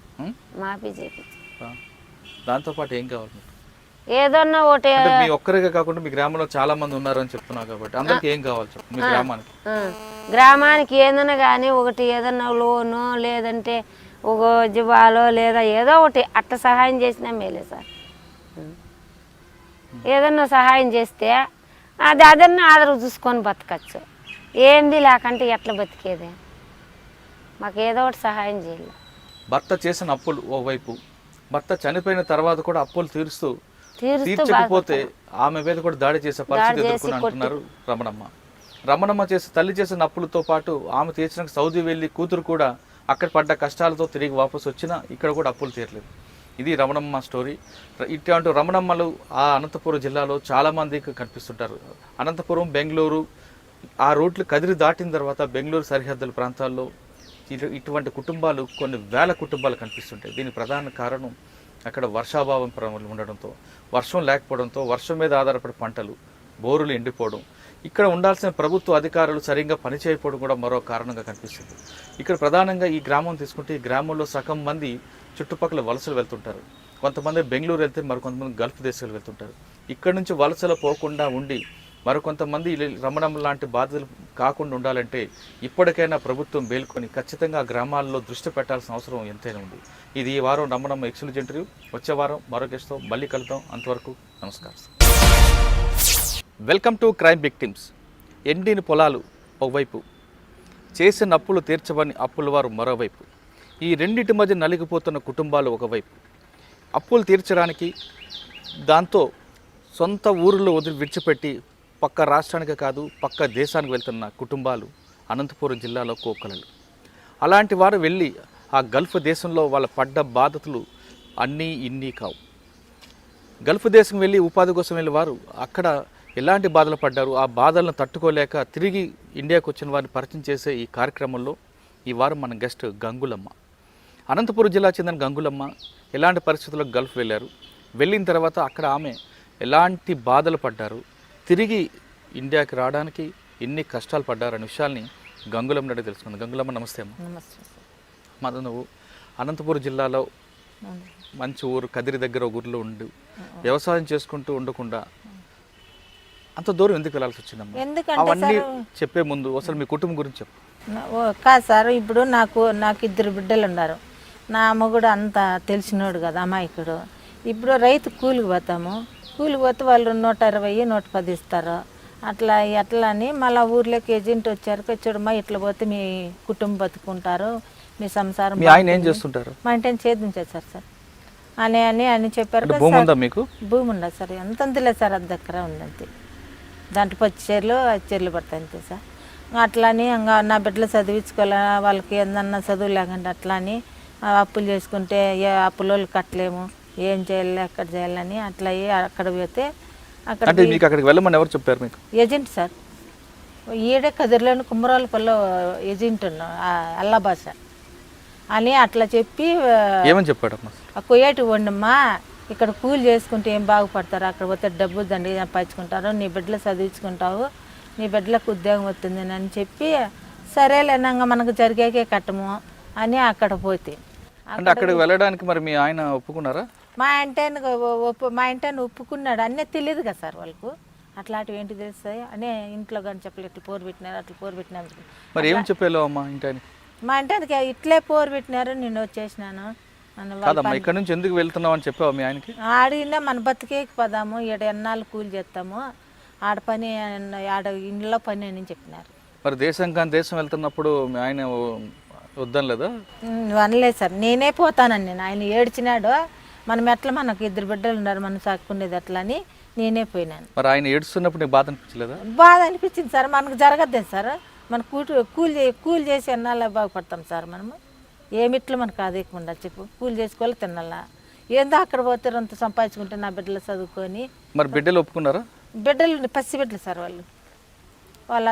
మాఫీ చేయించాలి. దాంతోపాటు ఏం కావాలి మీకు? ఏదన్నా ఒకటి. మీ ఒక్కరిగా కాకుండా మీ గ్రామంలో చాలా మంది ఉన్నారని చెప్తున్నావు కాబట్టి అందరికి ఏం కావాలి చెప్పు మీ గ్రామానికి? గ్రామానికి ఏదన్నా కానీ ఒకటి, ఏదన్నా లోను లేదంటే ఒక జీవాలో లేదా ఏదో ఒకటి అట్లా సహాయం చేసినా మేలే సార్. ఏదన్నా సహాయం చేస్తే అదన్నా ఆదరవు చూసుకొని బతకచ్చు. ఏంది లేకంటే ఎట్లా బతికేది? మాకు ఏదో ఒకటి సహాయం చేయాలి. భర్త చేసిన అప్పులు ఓవైపు, భర్త చనిపోయిన తర్వాత కూడా అప్పులు తీర్చకపోతే ఆమె మీద కూడా దాడి చేసే పరిస్థితి ఎదుర్కొని అంటున్నారు రమణమ్మ తల్లి చేసిన అప్పులతో పాటు ఆమె తీర్చడానికి సౌదీ వెళ్ళి కూతురు కూడా అక్కడ పడ్డ కష్టాలతో తిరిగి వాపసు వచ్చినా ఇక్కడ కూడా అప్పులు తీరలేదు. ఇది రమణమ్మ స్టోరీ. ఇటువంటి రమణమ్మలు ఆ అనంతపురం జిల్లాలో చాలామందికి కనిపిస్తుంటారు. అనంతపురం, బెంగళూరు ఆ రూట్లు కదిరి దాటిన తర్వాత బెంగళూరు సరిహద్దుల ప్రాంతాల్లో ఇటువంటి కుటుంబాలు కొన్ని వేల కుటుంబాలు కనిపిస్తుంటాయి. దీనికి ప్రధాన కారణం అక్కడ వర్షాభావం ఉండడంతో, వర్షం లేకపోవడంతో, వర్షం మీద ఆధారపడే పంటలు, బోరులు ఎండిపోవడం, ఇక్కడ ఉండాల్సిన ప్రభుత్వ అధికారులు సరిగ్గా పనిచేయకపోవడం కూడా మరో కారణంగా కనిపిస్తుంది. ఇక్కడ ప్రధానంగా ఈ గ్రామం తీసుకుంటే ఈ గ్రామంలో సగం మంది చుట్టుపక్కల వలసలు వెళ్తుంటారు. కొంతమంది బెంగళూరు వెళ్తే మరికొంతమంది గల్ఫ్ దేశాలు వెళ్తుంటారు. ఇక్కడ నుంచి వలసలు పోకుండా ఉండి మరికొంతమంది రమణమ్మ లాంటి బాధలు కాకుండా ఉండాలంటే ఇప్పటికైనా ప్రభుత్వం మేల్కొని ఖచ్చితంగా గ్రామాల్లో దృష్టి పెట్టాల్సిన అవసరం ఎంతైనా ఉంది. ఇది ఈ వారం రమణమ్మ ఎక్స్క్లూజివ్ ఇంటర్వ్యూ. వచ్చే వారం మరో గెస్ట్తో మళ్ళీ కలుద్దాం. అంతవరకు నమస్కారం. Welcome to crime victims. ఎండిన పొలాలు ఒకవైపు, చేసిన అప్పులు తీర్చవని అప్పుల వారు మరోవైపు, ఈ రెండింటి మధ్య నలిగిపోతున్న కుటుంబాలు ఒకవైపు. అప్పులు తీర్చడానికి దాంతో సొంత ఊరిలో విడిచిపెట్టి పక్క రాష్ట్రానికి కాదు పక్క దేశానికి వెళ్తున్న కుటుంబాలు అనంతపురం జిల్లాలో కోకొలలు. అలాంటి వారు వెళ్ళి ఆ గల్ఫ్ దేశంలో వాళ్ళ పడ్డ బాధలు అన్నీ ఇన్నీ కావు. గల్ఫ్ దేశం వెళ్ళి ఉపాధి కోసం వెళ్ళి వారు అక్కడ ఎలాంటి బాధలు పడ్డారు, ఆ బాధలను తట్టుకోలేక తిరిగి ఇండియాకు వచ్చిన వారిని పరిచయం చేసే ఈ కార్యక్రమంలో ఈ వారం మన గెస్ట్ గంగులమ్మ. అనంతపురం జిల్లా చెందిన గంగులమ్మ ఎలాంటి పరిస్థితుల్లో గల్ఫ్ వెళ్ళారు, వెళ్ళిన తర్వాత అక్కడ ఆమె ఎలాంటి బాధలు పడ్డారు, తిరిగి ఇండియాకి రావడానికి ఎన్ని కష్టాలు పడ్డారనే విషయాల్ని గంగులమ్మ నుండి తెలుసుకుంది. గంగులమ్మ నమస్తే అమ్మ. నమస్తే. మాది నువ్వు అనంతపురం జిల్లాలో మంచి ఊరు కదిరి దగ్గర ఒక ఊరిలో ఉండి వ్యవసాయం చేసుకుంటూ ఉండకుండా అంత దూరం ఎందుకు వెళ్ళాల్సి వచ్చిందమ్మా? అవన్నీ చెప్పే ముందు అసలు మీ కుటుంబం గురించి చెప్పు. కాదు సార్, ఇప్పుడు నాకు 2 బిడ్డలు ఉన్నారు. నా మొగుడు అంత తెలిసినోడు కదా, అమాయకుడు. ఇప్పుడు రైతు కూలికి పోతాము, కూలికి పోతే వాళ్ళు 120, 110 ఇస్తారు. అట్లా అని మళ్ళీ ఊర్లోకి ఏజెంట్ వచ్చారు, చూడమ్మా ఇట్లా పోతే మీ కుటుంబం బతుకుంటారు, మీ సంసారం. ఆయన ఏం చేస్తుంటారు? మా ఇంటి చేద్దాం సార్ అని చెప్పారు. భూమి ఉందా మీకు? భూమి ఉండదు సార్, ఎంతంతలే సార్, అది దగ్గర ఉందంతే. దాంట్లో 10 చీరలు పడతాయి అంతే సార్. అట్లని ఇంకా నా బిడ్డలు చదివించుకోలే, వాళ్ళకి ఏదన్నా చదువు లేకుండా అట్లని అప్పులు చేసుకుంటే ఏ అప్పులోళ్ళు కట్టలేము, ఏం చేయాలి ఎక్కడ చేయాలని అట్లా అక్కడ పోతే అక్కడికి వెళ్ళమని ఎవరు చెప్పారు మీకు? ఏజెంట్ సార్, ఈడే కదిరిలోని కుమ్మరాలపల్లిలో ఏజెంట్ ఉన్నా అల్లా భాష అని అట్లా చెప్పి ఏమని చెప్పాడమ్మా? కొయ్యేటి వండమ్మా, ఇక్కడ కూలి చేసుకుంటే ఏం బాగుపడతారు, అక్కడ పోతే డబ్బు దండి సంపాదించుకుంటారు, నీ బిడ్డలు చదివించుకుంటావు, నీ బిడ్డలకు ఉద్యోగం వస్తుంది అని చెప్పి సరేలేనంగా మనకు జరిగాకే కట్టము అని అక్కడ పోతే. అంటే అక్కడికి వెళ్ళడానికి మరి మీ ఆయన ఒప్పుకున్నారా? మా ఇంటాన్ని ఒప్పుకున్నాడు అన్నీ తెలియదు కదా సార్ వాళ్ళకు. అట్లాంటివి ఏంటి తెలుస్తాయి అనే ఇంట్లో కానీ చెప్పలేదు, ఇట్లా పోరు పెట్టినారు అట్లా పోరు పెట్టినారు. మరి ఏం చెప్పాలో అమ్మా ఇంటానికి? మా ఇంటానికి ఇట్లే పోరు పెట్టినారు నేను వచ్చేసినాను అని కాదమ్మా, ఇక్కడ నుంచి ఎందుకు వెళ్తున్నావు అని చెప్పావా మీ ఆయనకి? ఆడినా మన బతికేకి పోదాము, ఈడ ఎన్నాళ్ళు కూలి చేస్తాము, ఆడ పని ఆడ ఇంట్లో పని అని చెప్పినారు. మరి దేశం కానీ దేశం వెళ్తున్నప్పుడు మీ ఆయన వద్దని లేదా? అనలేదు సార్, నేనే పోతానని నేను. ఆయన ఏడ్చినాడు, మనం ఎట్లా మనకు 2 బిడ్డలు ఉన్నారు మనం సాక్కునేది ఎట్లా అని నేనే పోయినాను. మరి ఆయన ఏడుస్తున్నప్పుడు నీకు బాధ అనిపించలేదా? బాధ అనిపించింది సార్, మనకు జరగద్దే సార్, మన కూలి చేసి ఎన్నాళ్ళ బాగుపడతాం సార్ మనము. ఏమిట్లో మనకు అదేకుండా చెప్పు, కూలి చేసుకోవాలి తినాలా, ఏందో అక్కడ పోతే అంత సంపాదించుకుంటే నా బిడ్డలు చదువుకొని. మరి బిడ్డలు ఒప్పుకున్నారా? బిడ్డలు పసిబిడ్డలు సార్ వాళ్ళు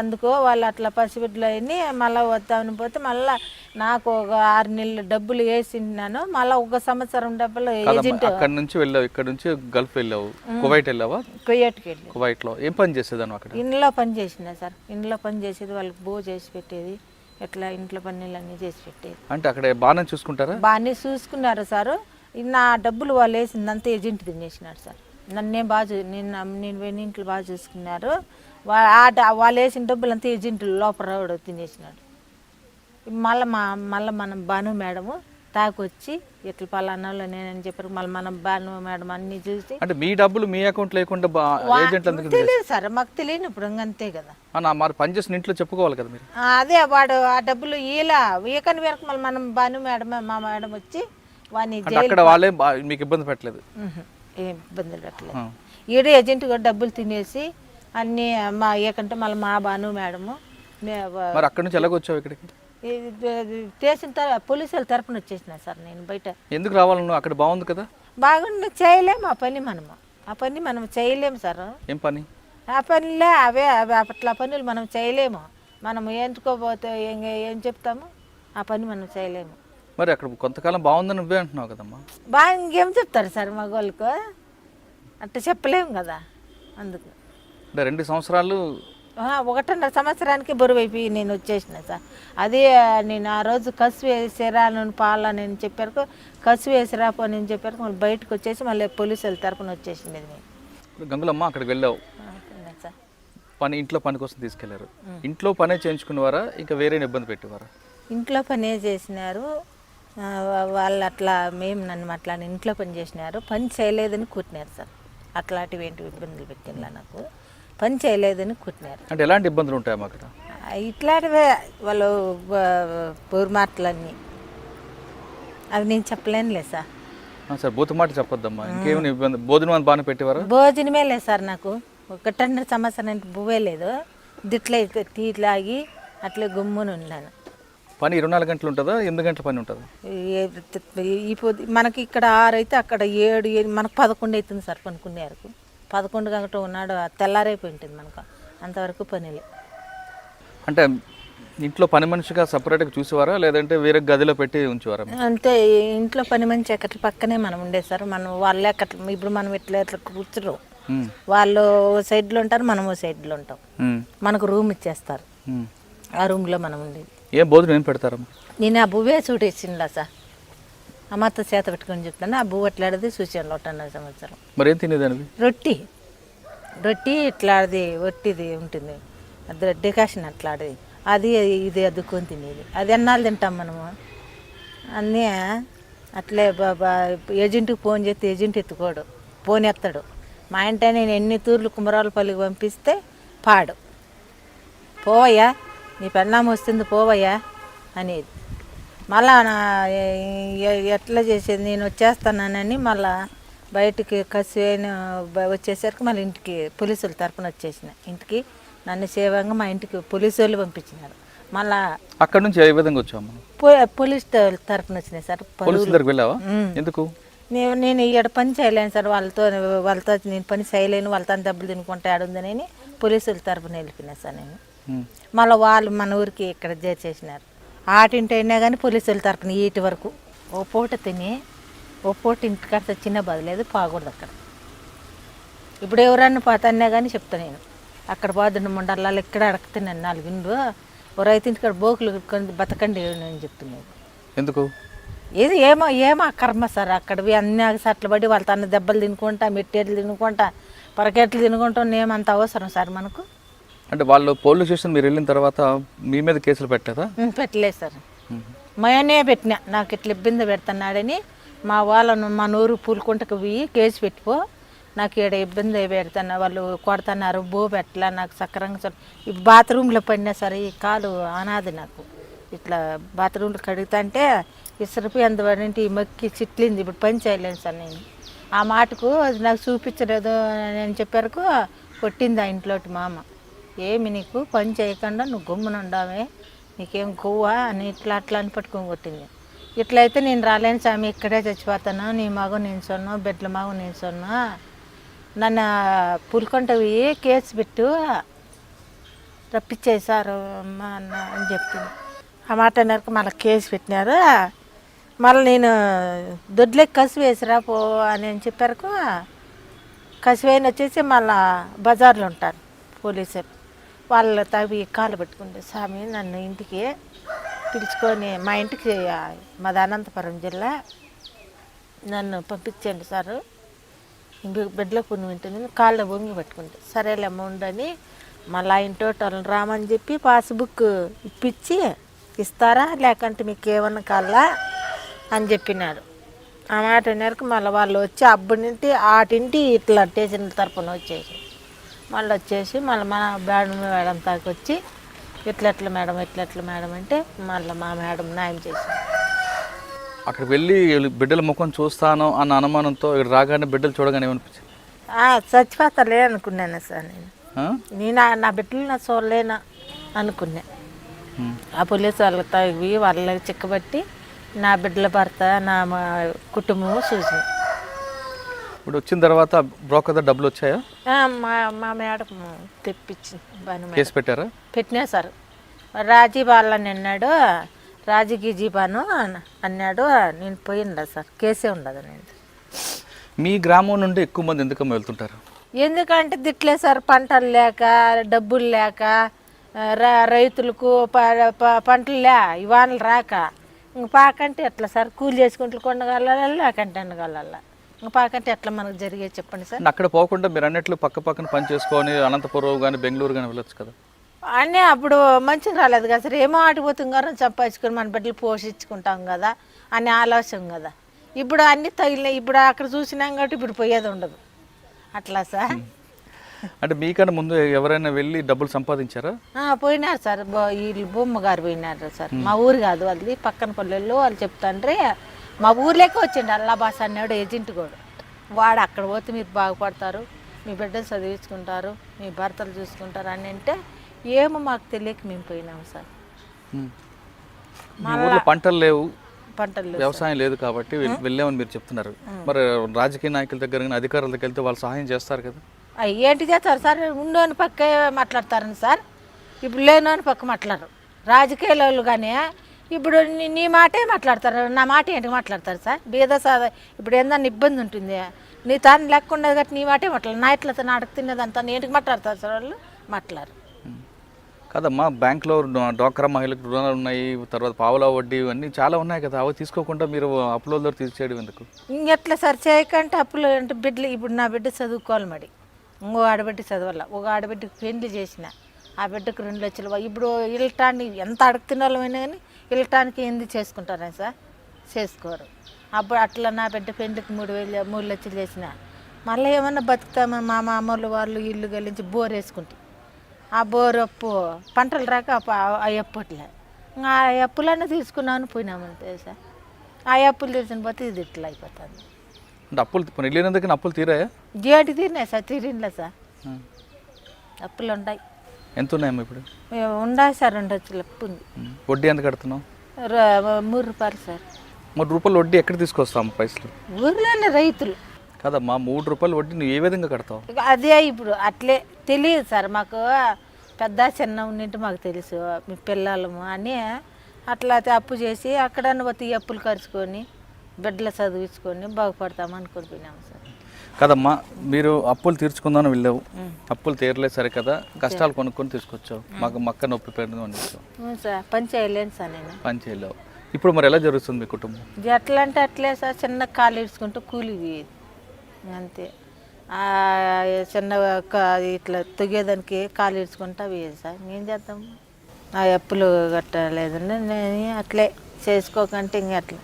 అందుకో వాళ్ళు అట్లా పసిబిడ్డలు అయ్యి మళ్ళీ వద్దామని పోతే మళ్ళీ నాకు ఒక 6 నెలలు డబ్బులు వేసినాను, మళ్ళీ 1 సంవత్సరం డబ్బులు ఏజెంట్. అక్కడ నుంచి వెళ్ళావు, ఇక్కడ నుంచి గల్ఫ్ వెళ్ళావు, కువైట్ వెళ్ళావా? కువైట్కి వెళ్ళి కువైట్లో ఏం పని చేసేదాను అక్కడ? ఇంట్లో పని చేసిన సార్, ఇంట్లో పని చేసేది, వాళ్ళకి బో చేసి పెట్టేది, ఎట్లా ఇంట్లో పనులన్నీ చేసి పెట్టేది. అంటే అక్కడ బాగానే చూసుకుంటారా? బాగానే చూసుకున్నారు సార్. నా డబ్బులు వాళ్ళు వేసిందంతా ఏజెంట్ తినేసినాడు సార్. నన్నేం బాగా నేను పోయిన ఇంట్లో బాగా చూసుకున్నారు. వాళ్ళు వేసిన డబ్బులు అంతా ఏజెంట్ లోపల తినేసినాడు. మళ్ళీ మనం భాను మేడము తాకొచ్చి ఇట్లా పలానాలో నేనని చెప్పారు. మళ్ళీ మనం భాను మేడం అన్ని చూసి, అంటే మీ డబ్బులు మీ అకౌంట్ లేకుండా తెలియదు సార్, మాకు తెలియనప్పుడు అంతే కదా. మరి పని చేసిన ఇంట్లో చెప్పుకోవాలి కదా మీరు. అదే వాడు ఆ డబ్బులు ఈకని వరకు మళ్ళీ మనం భాను మేడం మా మేడం వచ్చి వాడిని అక్కడ వాళ్ళే మీకు ఇబ్బంది పెట్టలేదు? ఏం ఇబ్బందులు పెట్టలేదు. ఈడ ఏజెంట్ కూడా డబ్బులు తినేసి అన్నీ మా ఏకంటే మళ్ళీ మా భాను మేడము. మరి అక్కడ నుంచి ఎలాగొచ్చావు ఇక్కడికి? స్టేషన్ పోలీసుల తరపున వచ్చేసిన సార్ నేను బయట. ఎందుకు రావాలను? అక్కడ బాగుంది కదా. బాగుండి చేయలేము ఆ పని మనం చేయలేము సార్. ఏం పని? ఆ పనిలే అవే అట్లా పనులు మనం చేయలేము. మనం ఎంచుకోపోతే ఏం చెప్తాము, ఆ పని మనం చేయలేము. మరి అక్కడ కొంతకాలం బాగుందని నువ్వే అంటున్నావు కదమ్మా. బాగా ఇంకేం చెప్తారు సార్ మగవాళ్ళకు, అట్లా చెప్పలేము కదా. అందుకు 2 సంవత్సరాలు 1.5 సంవత్సరానికి బరువు అయిపోయి నేను వచ్చేసిన సార్. అదే నేను ఆ రోజు కసు వేసిరా పాలని చెప్పారు, కసు వేసిరా పోని చెప్పారు. మళ్ళీ బయటకు వచ్చేసి మళ్ళీ పోలీసుల తరపున వచ్చేసింది నేను. గంగులమ్మ అక్కడికి వెళ్ళావు, సార్ పని ఇంట్లో పని కోసం తీసుకెళ్లారు. ఇంట్లో పనే చేయించుకునేవారా ఇంకా వేరే ఇబ్బంది పెట్టేవారా? ఇంట్లో పనే చేసినారు వాళ్ళు. అట్లా నన్ను అట్లా ఇంట్లో పని చేసినారు, పని చేయలేదని కూర్చున్నారు సార్. అట్లాంటివి ఏంటి ఇబ్బందులు పెట్టిందా నాకు, పని చేయలేదని కూర్చున్నారు. అంటే ఎలాంటి ఇబ్బందులు ఉంటాయమ్మా అక్కడ? ఇట్లాంటివే వాళ్ళు బూర్మాటలన్నీ, అవి నేను చెప్పలేనులే సార్. సార్ బూతమాట చెప్పొద్దమ్మా. ఇంకేమైనా ఇబ్బంది? భోజనం బాగానే పెట్టేవారు? భోజనమే లేదు సార్ నాకు. 1.5 సంవత్సరానికి బువ్వే లేదు. దిట్లా టీ తాగి అట్లే గుమ్ముని ఉన్నాను. పని 24 గంటలు ఉంటుందా? 8 గంటల పని ఉంటుందా? మనకి ఇక్కడ 6 అయితే అక్కడ 7 మనకు 11 అవుతుంది సార్ పనుకునే వరకు. 11 గంటలు ఉన్నాడు, తెల్లారైపోయి ఉంటుంది మనకు. అంతవరకు పనిలే. అంటే ఇంట్లో పని మనిషిగా సపరేట్గా చూసేవారా లేదంటే వేరే గదిలో పెట్టి ఉంచేవారా? అంతే, ఇంట్లో పని మనిషి ఎక్కడి పక్కనే మనం ఉండేది సార్. మనం వాళ్ళే అక్కడ ఇప్పుడు మనం ఎట్లా కూర్చురు, వాళ్ళు ఓ సైడ్లో ఉంటారు, మనం ఓ సైడ్లో ఉంటాం. మనకు రూమ్ ఇచ్చేస్తారు, ఆ రూమ్లో మనం ఉండేది. ఏం భోజనం ఏం పెడతారమ్మా? నేను ఆ బువ్వే చూడేసిందా సార్, అమ్మతో చేత పెట్టుకొని చెప్తాను. ఆ బువ్వ అట్లాడిది చూసాను 1.5 సంవత్సరం. మరి ఏం తినేదానివి? రొట్టి ఇట్లాడిది ఒట్టిది ఉంటుంది, అది డికాషన్ అట్లాడిది, అది ఇది అద్దుకొని తినేది. అది ఎన్నాళ్ళు తింటాం మనము అన్నీ. అట్లే ఏజెంట్కి ఫోన్ చేస్తే ఏజెంట్ ఎత్తుకోడు, ఫోన్ ఎత్తాడు. మా ఇంట నేను ఎన్ని తూర్లు కుమరాలపల్లికి పంపిస్తే పాడు, పోవయ్యా నీ పెన్నామ వస్తుంది పోవయ్యా అనేది. మళ్ళా ఎట్లా చేసేది, నేను వచ్చేస్తానని మళ్ళా బయటికి కసిపోయిన వచ్చేసరికి మళ్ళీ ఇంటికి పోలీసుల తరపున వచ్చేసిన. ఇంటికి నన్ను సేవంగా మా ఇంటికి పోలీసు వాళ్ళు పంపించినారు. మళ్ళా అక్కడ నుంచి ఏ విధంగా వచ్చాము? పోలీస్ తరపున వచ్చినాయి సార్. పోలీసుల దగ్గరికి వెళ్ళావా? ఎందుకు? నేను ఇక్కడ పని చేయలేను సార్, వాళ్ళతో నేను పని చేయలేను, వాళ్ళతో డబ్బులు తినుకుంటే ఆడుందని పోలీసుల తరపున వెళ్ళిపోయినా సార్ నేను. మళ్ళీ వాళ్ళు మన ఊరికి ఇక్కడ చేర్చేసినారు. ఆటింటి అయినా కానీ పోలీసుల తరపున ఈటి వరకు ఓ పూట తిని ఓ పూట ఇంటికాడ చిన్న బదలేదు పోకూడదు అక్కడ. ఇప్పుడు ఎవరన్నా పోతాన్నా కానీ చెప్తా నేను, అక్కడ పోదండి ముండర్లాలు ఇక్కడ అడగతున్నాను 4 ఇండ్లు, ఓ రైతు ఇంటికాడ బోకులు బతకండి అని చెప్తున్నాను. ఎందుకు? ఏది ఏమో కర్మ సార్ అక్కడవి అన్ని సట్లు పడి వాళ్ళ తన దెబ్బలు తినుకుంటా మెట్టేట్లు తినుకుంటా పరకెట్లు తినుకుంటా ఏమంత అవసరం సార్ మనకు. అంటే వాళ్ళు పోలీస్ స్టేషన్ మీరు వెళ్ళిన తర్వాత మీ మీద కేసులు పెట్టలేదా? పెట్టలేదు సార్, మయనే పెట్టినా నాకు ఇట్లా ఇబ్బంది పెడుతున్నాడని మా వాళ్ళను మా నూరు పూలుకుంటకు పోయి కేసు పెట్టిపో, నాకు ఇక్కడ ఇబ్బంది పెడుతున్నా, వాళ్ళు కొడుతున్నారు, బో పెట్టలా నాకు సక్రంగా. ఈ బాత్రూంలో పడినా సరే ఈ కాలు అనాది నాకు, ఇట్లా బాత్రూంలో కడుగుతా ఇసురుపు ఎంత పడింటి ఈ మక్కి చిట్లింది, ఇప్పుడు పని చేయలేను సార్ నేను. ఆ మాటకు అది నాకు చూపించలేదు అని చెప్పారకు కొట్టింది ఆ ఇంట్లోటి మామ. ఏమి నీకు పని చేయకుండా నువ్వు గమ్మున ఉండవే, నీకేం కొవ్వా అని ఇట్లా అట్లా అని పట్టుకొని కొట్టింది. ఇట్లయితే నేను రాలేను స్వామి, ఇక్కడే చచ్చిపోతాను, నీ మగ నేను సొన్నా, బిడ్డల మగ నేను సొన్నా, నన్ను పులికొంటవి కేసు పెట్టు రప్పించేసారు అమ్మ అన్న అని చెప్పింది. ఆ మాట అన్నారు, మళ్ళీ కేసు పెట్టినారు. మళ్ళీ నేను దొడ్లకి కసి వేసిరా పో అని చెప్పారు. కసివేని వచ్చేసి మళ్ళా బజార్లో ఉంటారు పోలీసులు, వాళ్ళ తవి కాలు పెట్టుకుంటే స్వామి నన్ను ఇంటికి పిలుచుకొని మా ఇంటికి మాది అనంతపురం జిల్లా నన్ను పంపించండి సారు, బిడ్డలో పుణ్యం ఉంటుంది, కాళ్ళ బొంగి పెట్టుకుంటే సరేలేమ్మ ఉండని మళ్ళీ ఇంటి వాళ్ళని రామని చెప్పి పాస్బుక్ ఇప్పించి ఇస్తారా లేకంటే మీకు ఏమన్నా కాళ్ళా అని చెప్పినారు. ఆ మాట వినరకు మళ్ళీ వాళ్ళు వచ్చి అబ్బడింటి ఆటింటి ఇట్లా స్టేషన్ తరపున వచ్చేసి మళ్ళీ వచ్చేసి మళ్ళీ మా మేడం తాకి వచ్చి ఎట్లెట్ల మేడం అంటే మళ్ళీ మా మేడం న్యాయం చేసింది. అక్కడికి వెళ్ళి బిడ్డల ముఖం చూస్తాను అన్న అనుమానంతో ఇక్కడ రాగానే బిడ్డలు చూడగానే ఏమనిపించింది? చచ్చిపోతాలే అనుకున్నాను సార్ నేను నా బిడ్డలు నా చూడలేనా అనుకున్నా. ఆ పోలీసు వాళ్ళకి తగ్గి వాళ్ళకి చిక్కబట్టి నా బిడ్డల భర్త నా కుటుంబం చూసి. ఇప్పుడు వచ్చిన తర్వాత బ్రోకర్ డబ్బులు వచ్చాయా? మా మేడం తెప్పించింది. కేసు పెట్టారా? పెట్టినా సార్. రాజీ వాళ్ళని అన్నాడు, రాజీ గీజీబాను అన్నాడు, నేను పోయిందా సార్, కేసే ఉండదు. నేను మీ గ్రామం నుండి ఎక్కువ మంది ఎందుకమ్మా వెళ్తుంటారు? ఎందుకంటే దిట్లే సార్, పంటలు లేక డబ్బులు లేక రైతులకు పంటలు ఇవాళ రాక ఇంక పాకంటే ఎట్లా సార్, కూలి చేసుకుంటూ కొండగల లేకంటే ఎండగల ఇంక పాకంటే ఎట్లా మనకు జరిగేది చెప్పండి సార్. అక్కడ పోకుండా మీరు అన్నట్లు పక్క పక్కన పని చేసుకొని అనంతపురం కానీ బెంగళూరు కానీ వెళ్ళొచ్చు కదా. అన్నీ అప్పుడు మంచిగా రాలేదు కదా సార్, ఏమో ఆడిపోతుంగారో సంపాదించుకొని మన బిడ్డలు పోషించుకుంటాం కదా అని ఆలోచన కదా. ఇప్పుడు అన్నీ తగిలినాయి, ఇప్పుడు అక్కడ చూసినాం కాబట్టి ఇప్పుడు పోయేది ఉండదు అట్లా సార్. అంటే మీకన్నా ముందు ఎవరైనా వెళ్ళి డబ్బులు సంపాదించారా? పోయినారు సార్, వీళ్ళు బొమ్మ గారు పోయినారు సార్. మా ఊరు కాదు వాళ్ళది, పక్కన పల్లెల్లో వాళ్ళు చెప్తాండ్రే. మా ఊర్లోకి వచ్చిండు అల్లాబాస్ అన్నాడు ఏజెంట్ కూడా, వాడు అక్కడ పోతే మీరు బాగుపడతారు, మీ బిడ్డలు చదివించుకుంటారు, మీ భర్తలు చూసుకుంటారు అని అంటే ఏమో మాకు తెలియక మేము పోయినాము సార్. పంటలు లేవు, పంటలు వ్యవసాయం లేదు కాబట్టి వెళ్ళామని మీరు చెప్తున్నారు. మరి రాజకీయ నాయకుల దగ్గర కానీ అధికారుల దగ్గర వెళ్తే వాళ్ళు సహాయం చేస్తారు కదా. ఏంటి చేస్తారు సార్, ఉండోని పక్క మాట్లాడతారని సార్, ఇప్పుడు లేనోని పక్క మాట్లాడరు రాజకీయాలు. కానీ ఇప్పుడు నీ మాటే మాట్లాడతారు, నా మాట ఏంటి మాట్లాడతారు సార్. బీద సార్ ఇప్పుడు ఏందన్నా ఇబ్బంది ఉంటుంది, నీ తాను లెక్క ఉండదు కాబట్టి నీ మాటే మాట్లాడరు. నా ఇట్లా నాటకు తిన్నదంతా నేటికి మాట్లాడతారు సార్ వాళ్ళు, మాట్లాడరు. కదమ్మా, బ్యాంక్లో డ్వాక్రా మహిళలకు రుణాలు ఉన్నాయి, తర్వాత పావలా వడ్డీ ఇవన్నీ చాలా ఉన్నాయి కదా, అవి తీసుకోకుండా మీరు అప్పులలో తీర్చేయడం ఎందుకు? ఇంకెట్లా సార్ చేయకంటే అప్పులు అంటే బిడ్డలు, ఇప్పుడు నా బిడ్డ చదువుకోవాలి మరి, ఇంకో ఆడబిడ్డ చదవాల, ఒక ఆడబిడ్డకి పెళ్లి చేసిన ఆ బిడ్డకు 2 లక్షలు. ఇప్పుడు ఇళ్ళటానికి ఎంత అడుగుతున్న వాళ్ళమైనా కానీ ఇళ్ళటానికి ఎందుకు చేసుకుంటారా సార్, చేసుకోరు. అప్పుడు అట్లా నా బిడ్డ పెళ్లికి 3 లక్షలు చేసిన మళ్ళీ ఏమన్నా బతుకుతామో మా మామూలు వాళ్ళు ఇల్లు గెలించి బోర్ వేసుకుంటే ఆ బోర్ అప్పు పంటలు రాక ఆ అప్పట్లే ఆ అప్పులన్నీ తీసుకున్నామని పోయినామంతే సార్. ఆ అప్పులు తీసిన పోతే ఇది ఇట్లా అయిపోతుంది. అంటే అప్పులు వెళ్ళినందుకు అప్పులు తీరాయా? జేటి తీరినాయి సార్, తీరిందా సార్, అప్పులు ఉంటాయి. ఎంత ఉన్నాయమ్మా ఇప్పుడు? ఉండాలి సార్, 2 లక్షల అప్పు ఉంది. వడ్డీ ఎంత కడుతున్నావు? 3 రూపాయలు సార్. 3 రూపాయలు వడ్డీ ఎక్కడ తీసుకొస్తాము పైసలు? ఊర్లోనే రైతులు కదమ్మా, 3 రూపాయలు వడ్డీ నువ్వు ఏ విధంగా కడతావు? అదే ఇప్పుడు అట్లే తెలియదు సార్ మాకు, పెద్ద చిన్న ఉన్నట్టు మాకు తెలుసు, మీ పిల్లలము అని అట్లా అప్పు చేసి అక్కడ పోతే అప్పులు ఖర్చుకొని బిడ్డలు చదివించుకొని బాగుపడతాము అనుకుంటున్నాము సార్. కదమ్మా, మీరు అప్పులు తీర్చుకుందామని వెళ్ళావు, అప్పులు తీరలేదు సరే కదా, కష్టాలు కొనుక్కొని తీసుకొచ్చావు, మాకు మక్క నొప్పి పెడుతుంది అని చెప్పావు సార్. పని చేయలేను సార్, నేను పని చేయలేవు. ఇప్పుడు మరి ఎలా జరుగుతుంది మీ కుటుంబం? ఎట్లా అంటే అట్లే సార్, చిన్న కాలు ఇడ్చుకుంటూ కూలికి పోయేది అంతే. చిన్న ఇట్లా తొగేదానికి కాలు ఇడ్చుకుంటా పోయేది సార్. ఏం చేద్దాం, ఆ అప్పులు కట్టలేదండి. నేను అట్లే చేసుకోకంటే ఇంక అట్లా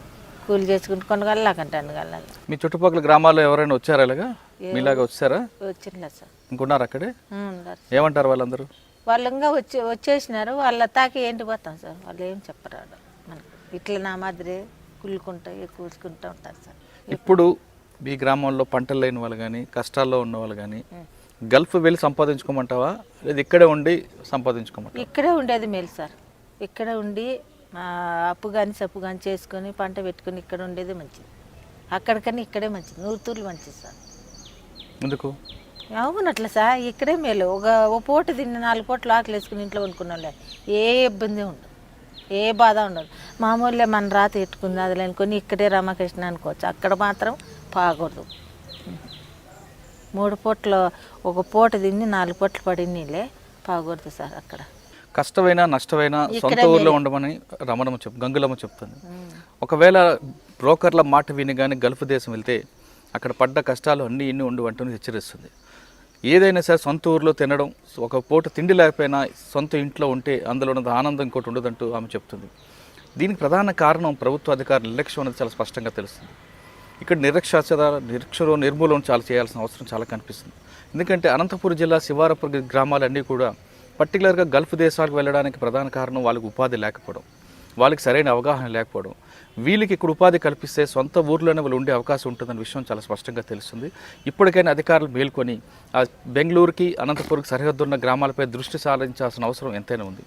కూలి చేసుకుంటూ కొనగలకంటే అనగల. మీ చుట్టుపక్కల గ్రామాల్లో ఎవరైనా వచ్చారా ఇలాగా మీలాగా వచ్చారా? వచ్చిందా సార్? ఇంకున్నారు అక్కడే? ఉన్నారు. ఏమంటారు వాళ్ళందరూ? వాళ్ళు ఇంకా వచ్చేసినారు. వాళ్ళ తాకి ఏంటి పోతాం సార్, వాళ్ళు ఏం చెప్పరాడు మనకి. ఇట్లా నా మాదిరి కూలుకుంటా కూర్చుకుంటూ ఉంటారు సార్. ఇప్పుడు మీ గ్రామంలో పంటలు లేని వాళ్ళు కానీ కష్టాల్లో ఉన్న వాళ్ళు కానీ గల్ఫ్ వెళ్ళి సంపాదించుకోమంటావా లేదా ఇక్కడే ఉండి సంపాదించుకోమంటావా? ఇక్కడే ఉండేది మేలు సార్. ఇక్కడే ఉండి అప్పు కానీ సప్పు కానీ చేసుకొని పంట పెట్టుకొని ఇక్కడ ఉండేది మంచిది. అక్కడికన్నా ఇక్కడే మంచిది, 100 తూర్లు మంచిది సార్. ఎందుకు? అవును అట్లా సార్, ఇక్కడే మేలు. ఒక పూట తిని 4 పూటలు ఆకలి వేసుకుని ఇంట్లో వండుకున్నాళ్ళే ఏ ఇబ్బంది ఉండదు, ఏ బాధ ఉండదు. మామూలుగా మన రాత పెట్టుకుంది అది అనుకొని ఇక్కడే రామకృష్ణ అనుకోవచ్చు. అక్కడ మాత్రం బాగూడదు. 3 పూటలు ఒక పూట తిని 4 పూటలు పడి నీళ్ళే బాగూడదు సార్. అక్కడ కష్టమైనా నష్టమైనా సొంత ఊర్లో ఉండమని గంగులమ్మ చెప్తుంది. ఒకవేళ బ్రోకర్ల మాట విని కానీ గల్ఫ్ దేశం వెళ్తే అక్కడ పడ్డ కష్టాలు అన్నీ ఇన్ని ఉండవంటూ హెచ్చరిస్తుంది. ఏదైనా సరే సొంత ఊర్లో తినడం, ఒక పూట తిండి లేకపోయినా సొంత ఇంట్లో ఉంటే అందులో ఉన్నది ఆనందం ఇంకోటి ఉండదంటూ ఆమె చెప్తుంది. దీనికి ప్రధాన కారణం ప్రభుత్వ అధికారుల నిర్లక్ష్యం అనేది చాలా స్పష్టంగా తెలుస్తుంది. ఇక్కడ నిరక్షర నిర్మూలన చేయాల్సిన అవసరం చాలా కనిపిస్తుంది. ఎందుకంటే అనంతపురం జిల్లా శివారపురం గ్రామాలన్నీ కూడా పర్టికులర్గా గల్ఫ్ దేశాలకు వెళ్ళడానికి ప్రధాన కారణం వాళ్ళకి ఉపాధి లేకపోవడం, వాళ్ళకి సరైన అవగాహన లేకపోవడం. వీళ్ళకి ఇక్కడ ఉపాధి కల్పిస్తే సొంత ఊర్లోనే వాళ్ళు ఉండే అవకాశం ఉంటుందన్న విషయం చాలా స్పష్టంగా తెలుస్తుంది. ఇప్పటికైనా అధికారులు మేల్కొని ఆ బెంగళూరుకి అనంతపురంకి సరిహద్దున్న గ్రామాలపై దృష్టి సారించాల్సిన అవసరం ఎంతైనా ఉంది.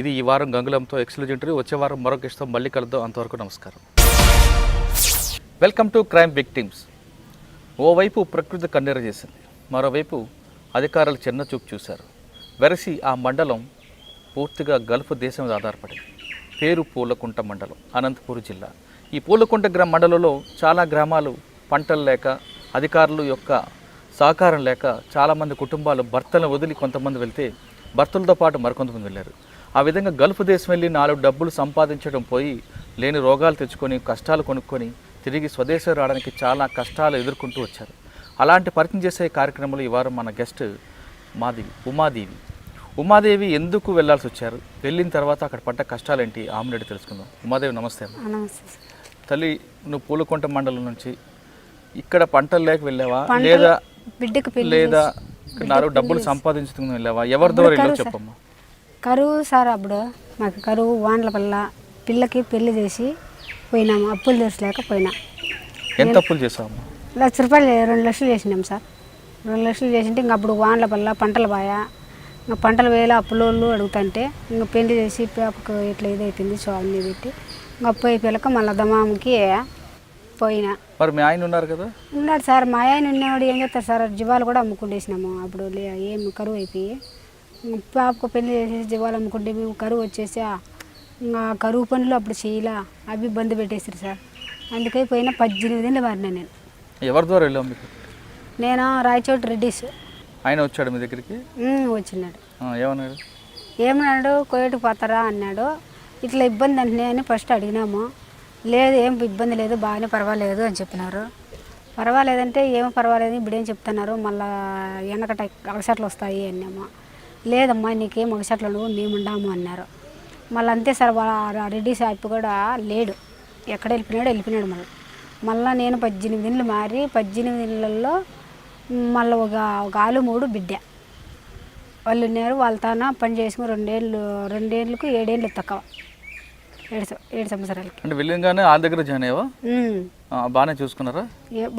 ఇది ఈ వారం గంగులంతో ఎక్స్క్లూజివ్. వచ్చే వారం మరొక ఇష్టం మళ్ళీ కలుద్దాం. అంతవరకు నమస్కారం. Welcome to crime victims. ఓవైపు ప్రకృతి కన్నెర చేసింది, మరోవైపు అధికారులు చిన్న చూపు చూశారు. వెరసి ఆ మండలం పూర్తిగా గల్ఫ్ దేశం మీద ఆధారపడింది. పేరు పూలకుంట మండలం, అనంతపురం జిల్లా. ఈ పూలకుంట మండలంలో చాలా గ్రామాలు పంటలు లేక, అధికారులు యొక్క సహకారం లేక చాలామంది కుటుంబాలు భర్తలను వదిలి కొంతమంది వెళ్తే భర్తలతో పాటు మరికొంతమంది వెళ్ళారు. ఆ విధంగా గల్ఫ్ దేశం వెళ్ళి 4 డబ్బులు సంపాదించడం పోయి లేని రోగాలు తెచ్చుకొని కష్టాలు కొనుక్కొని తిరిగి స్వదేశం రావడానికి చాలా కష్టాలు ఎదుర్కొంటూ వచ్చారు. అలాంటి పరిచయం చేసే కార్యక్రమంలో ఈ వారం మన గెస్ట్ ఉమాదేవి ఎందుకు వెళ్ళాల్సి వచ్చారు, వెళ్ళిన తర్వాత అక్కడ పడ్డ కష్టాలేంటి ఆమెను తెలుసుకుందాం. ఉమాదేవి నమస్తే. తల్లి, నువ్వు పూలకుంట మండలం నుంచి ఇక్కడ పంటలు లేక వెళ్ళావా లేదా లేదా 4 డబ్బులు సంపాదించుకుని వెళ్ళావా? ఎవరి ద్వారా వెళ్ళావు చెప్పమ్మా. కరువు సార్, అప్పుడు మాకు కరువు వాండ్ల వల్ల పిల్లకి పెళ్లి చేసి పోయినాము. అప్పులు తెచ్చలేక పోయినా. ఎంత అప్పులు చేసావమ్మా? 1 లక్ష రూపాయలు 2 లక్షలు చేసినాం సార్. 2 లక్షలు చేసింటే ఇంక అప్పుడు వాండ్ల వల్ల పంటలు బాయా, ఇంకా పంటలు వేల అప్పులోళ్ళు అడుగుతుంటే ఇంకా పెళ్లి చేసి పాపకు ఇట్లా ఇదైపోయింది. సో అన్నీ పెట్టి ఇంకా అప్పు అయిపోయాక మళ్ళీ దమాముకి పోయినా. మరి మీ ఆయన ఉన్నారు కదా? ఉన్నాడు సార్. మా ఆయన ఉన్నవాడు ఏం చేస్తారు సార్, జీవాలు కూడా అమ్ముకుంటేసినాము. అప్పుడు ఏం కరువు అయిపోయి పాపకు పెళ్లి చేసేసి జీవాలు అమ్ముకుంటే మేము కరువు వచ్చేసి ఇంకా కరువు పనులు అప్పుడు చేయలా, అవి బంద్ పెట్టేసారు సార్. అందుకని పోయినా 18 ఏళ్ళు మారినా నేను. ఎవరి ద్వారా వెళ్ళాం మీకు? నేను రాయచోటి రెడ్డిస్. ఆయన వచ్చాడు మీ దగ్గరికి? వచ్చినాడు. ఏమన్నాడు? ఏమన్నాడు, కోయటికి పోతారా అన్నాడు. ఇట్లా ఇబ్బంది అంటే అని ఫస్ట్ అడిగినాము. లేదు ఏం ఇబ్బంది లేదు, బాగానే పర్వాలేదు అని చెప్పినారు. పర్వాలేదంటే ఏమో పర్వాలేదు ఇప్పుడేం చెప్తున్నారు, మళ్ళీ వెనకట అగసట్లు వస్తాయి అన్నాము. లేదమ్మా నీకేం అగసట్లు నువ్వు మేము ఉండాము అన్నారు. మళ్ళీ అంతే సార్, వాళ్ళ రెడ్డి సాహిబ్ కూడా లేడు, ఎక్కడ వెళ్ళిపోయినాడు. మళ్ళీ నేను 18 ఏళ్ళు మారి 18 ఏళ్ళల్లో మళ్ళీ ఒక ఆలు 3 బిడ్డ వాళ్ళు ఉన్నారు. వాళ్ళ తాన పని చేసుకుని 2 ఏళ్ళకు 7 ఏళ్ళు తక్కువ, 7 సంవత్సరాలకి. అంటే వెళ్ళగానే వాళ్ళ దగ్గర జాయిన్ అయ్యావా? బాగానే చూసుకున్నారా?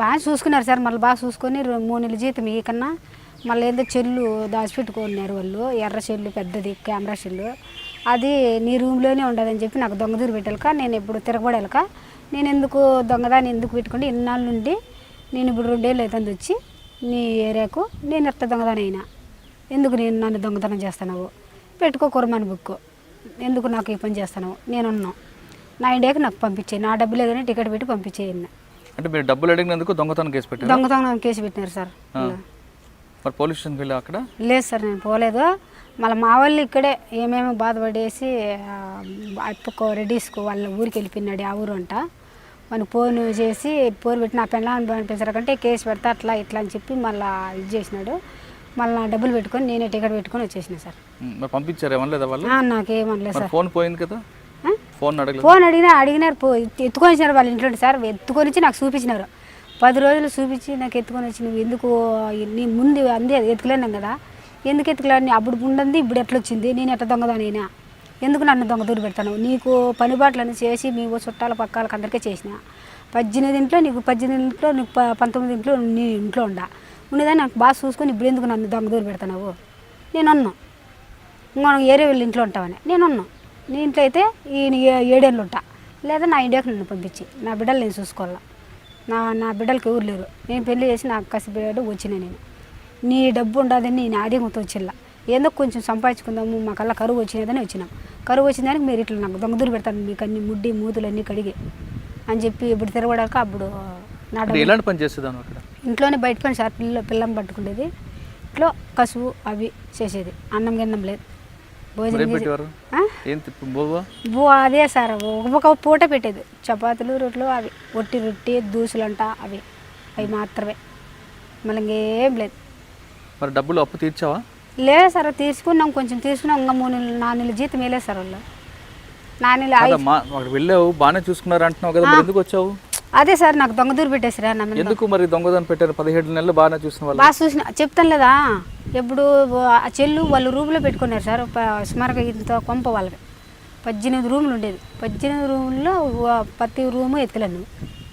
బాగా చూసుకున్నారు సార్. మళ్ళీ బాగా చూసుకొని 3 నెలల జీతం ఈ కన్నా మళ్ళీ ఏందో చెల్లు దాచిపెట్టుకున్నారు వాళ్ళు. ఎర్ర చెల్లు పెద్దది కెమెరా చెల్లు, అది నీ రూమ్లోనే ఉండదని చెప్పి నాకు దొంగదూరు పెట్టాలక నేను ఎప్పుడు తిరగబడాలక నేను ఎందుకు దొంగదాన్ని ఎందుకు పెట్టుకుంటే ఇన్నాళ్ళ నుండి నేను ఇప్పుడు 2 ఏళ్ళు అవుతుంది వచ్చి నీ ఏరియాకు నేను ఎట్లా దొంగదాని అయినా ఎందుకు నేను నన్ను దొంగతనం చేస్తున్నావు, పెట్టుకో కుర్మాని బుక్, ఎందుకు నాకు ఈ పని చేస్తున్నావు, నేనున్నాను నా ఇండియాకి నాకు పంపించే, నా డబ్బులు ఏదైనా టికెట్ పెట్టి పంపించేయన్న. అంటే మీరు డబ్బులు అడిగినందుకు దొంగతనం కేసు పెట్టారు? దొంగతనం కేసు పెట్టినారు సార్. మరి పోలీస్ స్టేషన్కి వెళ్ళా అక్కడ? లేదు సార్ నేను పోలేదు. మళ్ళీ మా వాళ్ళు ఇక్కడే ఏమేమో బాధపడేసి అప్పుకో రెడ్డిస్కు వాళ్ళ ఊరికి వెళ్ళిపోయినాడు ఆ ఊరు అంట. మనకు ఫోన్ చేసి పోరు పెట్టి నా పెళ్ళాన్ని పంపించారు కంటే కేసు పెడతా అట్లా ఇట్లా అని చెప్పి మళ్ళీ ఇది చేసినాడు. మళ్ళీ డబ్బులు పెట్టుకొని నేనే టికెట్ పెట్టుకొని వచ్చేసిన సార్. పంపించారు ఏమనలేదా వాళ్ళు? నాకేమనలేదు సార్. ఫోన్ పోయింది కదా, ఫోన్ అడిగినారు ఎత్తుకొని వచ్చినారు వాళ్ళ ఇంట్లో సార్. ఎత్తుకొని వచ్చి నాకు చూపించినారు. 10 రోజులు చూపించి నాకు ఎత్తుకొని వచ్చి నువ్వు ఎందుకు నీ ముందు అందే ఎత్తుకులేనాం కదా, ఎందుకు ఎత్తుకులేని అప్పుడు ఉండంది ఇప్పుడు ఎట్లా వచ్చింది, నేను ఎట్లా దొంగదానైనా, ఎందుకు నన్ను దొంగ దూరి పెడతాను, నీకు పని బాటలను చేసి మీకు చుట్టాల పక్కాలకు అందరికీ చేసిన 18 ఇంట్లో నీకు 18 ఇంట్లో నీకు 19 ఇంట్లో నీ ఇంట్లో ఉండేదాన్ని నాకు బాగా చూసుకొని ఇప్పుడు ఎందుకు నన్ను దొంగ దూరి పెడతావు, నేను అన్నాను. ఇంకో ఏరే వీళ్ళ ఇంట్లో ఉంటావని నేను అన్నాను. నీ ఇంట్లో అయితే ఈ 7 ఏళ్ళు ఉంటా, లేదా నా ఇండియాకి నన్ను పంపించి నా బిడ్డలు నేను చూసుకోవాలా, నా బిడ్డలకి ఎవరు లేరు, నేను పెళ్లి చేసి నాకు కసిపోయాడు వచ్చిన నేను, నీ డబ్బు ఉండదని నేను ఆడియంతో వచ్చిల్లా, ఏదో కొంచెం సంపాదించుకుందాము మాకల్లా కరువు వచ్చినదని వచ్చినాం, కరువు వచ్చిందానికి మీరు ఇట్లా నాకు దొంగ దూరి పెడతాను, మీకు అన్ని ముడ్డి మూతులు అన్నీ కడిగి అని చెప్పి ఇప్పుడు తిరగడాక అప్పుడు నా ఎలాంటి పని చేసేదాన్ని అక్కడ? ఇంట్లోనే బయట పని సార్. పిల్లని పట్టుకునేది, ఇంట్లో కసువు అవి చేసేది, అన్నం గిన్నం లేదు, భోజనం అదే సార్. ఒక పూట పెట్టేది చపాతీలు రొట్టెలు అవి, ఒట్టి రొట్టి దూసులంట అవి మాత్రమే, మళ్ళీ ఇంకేం లేదు. మరి డబ్బులు అప్పు తీర్చావా? లేదు సార్, తీసుకున్నాం కొంచెం తీసుకున్నాం. ఇంకా 3 నెలలు 4 నెలలు జీతం వేయలేదు సార్ వాళ్ళు. 4 నెలలు వెళ్ళావు బాగానే చూసుకున్నారు అంటున్నావు కదా, ఎందుకు వచ్చావు? అదే సార్ నాకు దొంగ దూరు పెట్టేసిరా. ఎందుకు మరి దొంగదాన్ని పెట్టారు? 17 నెలలు బాగానే చూసిన వాళ్ళు. బాగా చూసిన చెప్తాను లేదా, ఎప్పుడు ఆ చెల్లు వాళ్ళు రూమ్లో పెట్టుకున్నారు సార్. స్మారక ఇంత కొంప వాళ్ళకి 18 రూములు ఉండేది. 18 రూముల్లో ప్రతి రూము ఎత్తులను,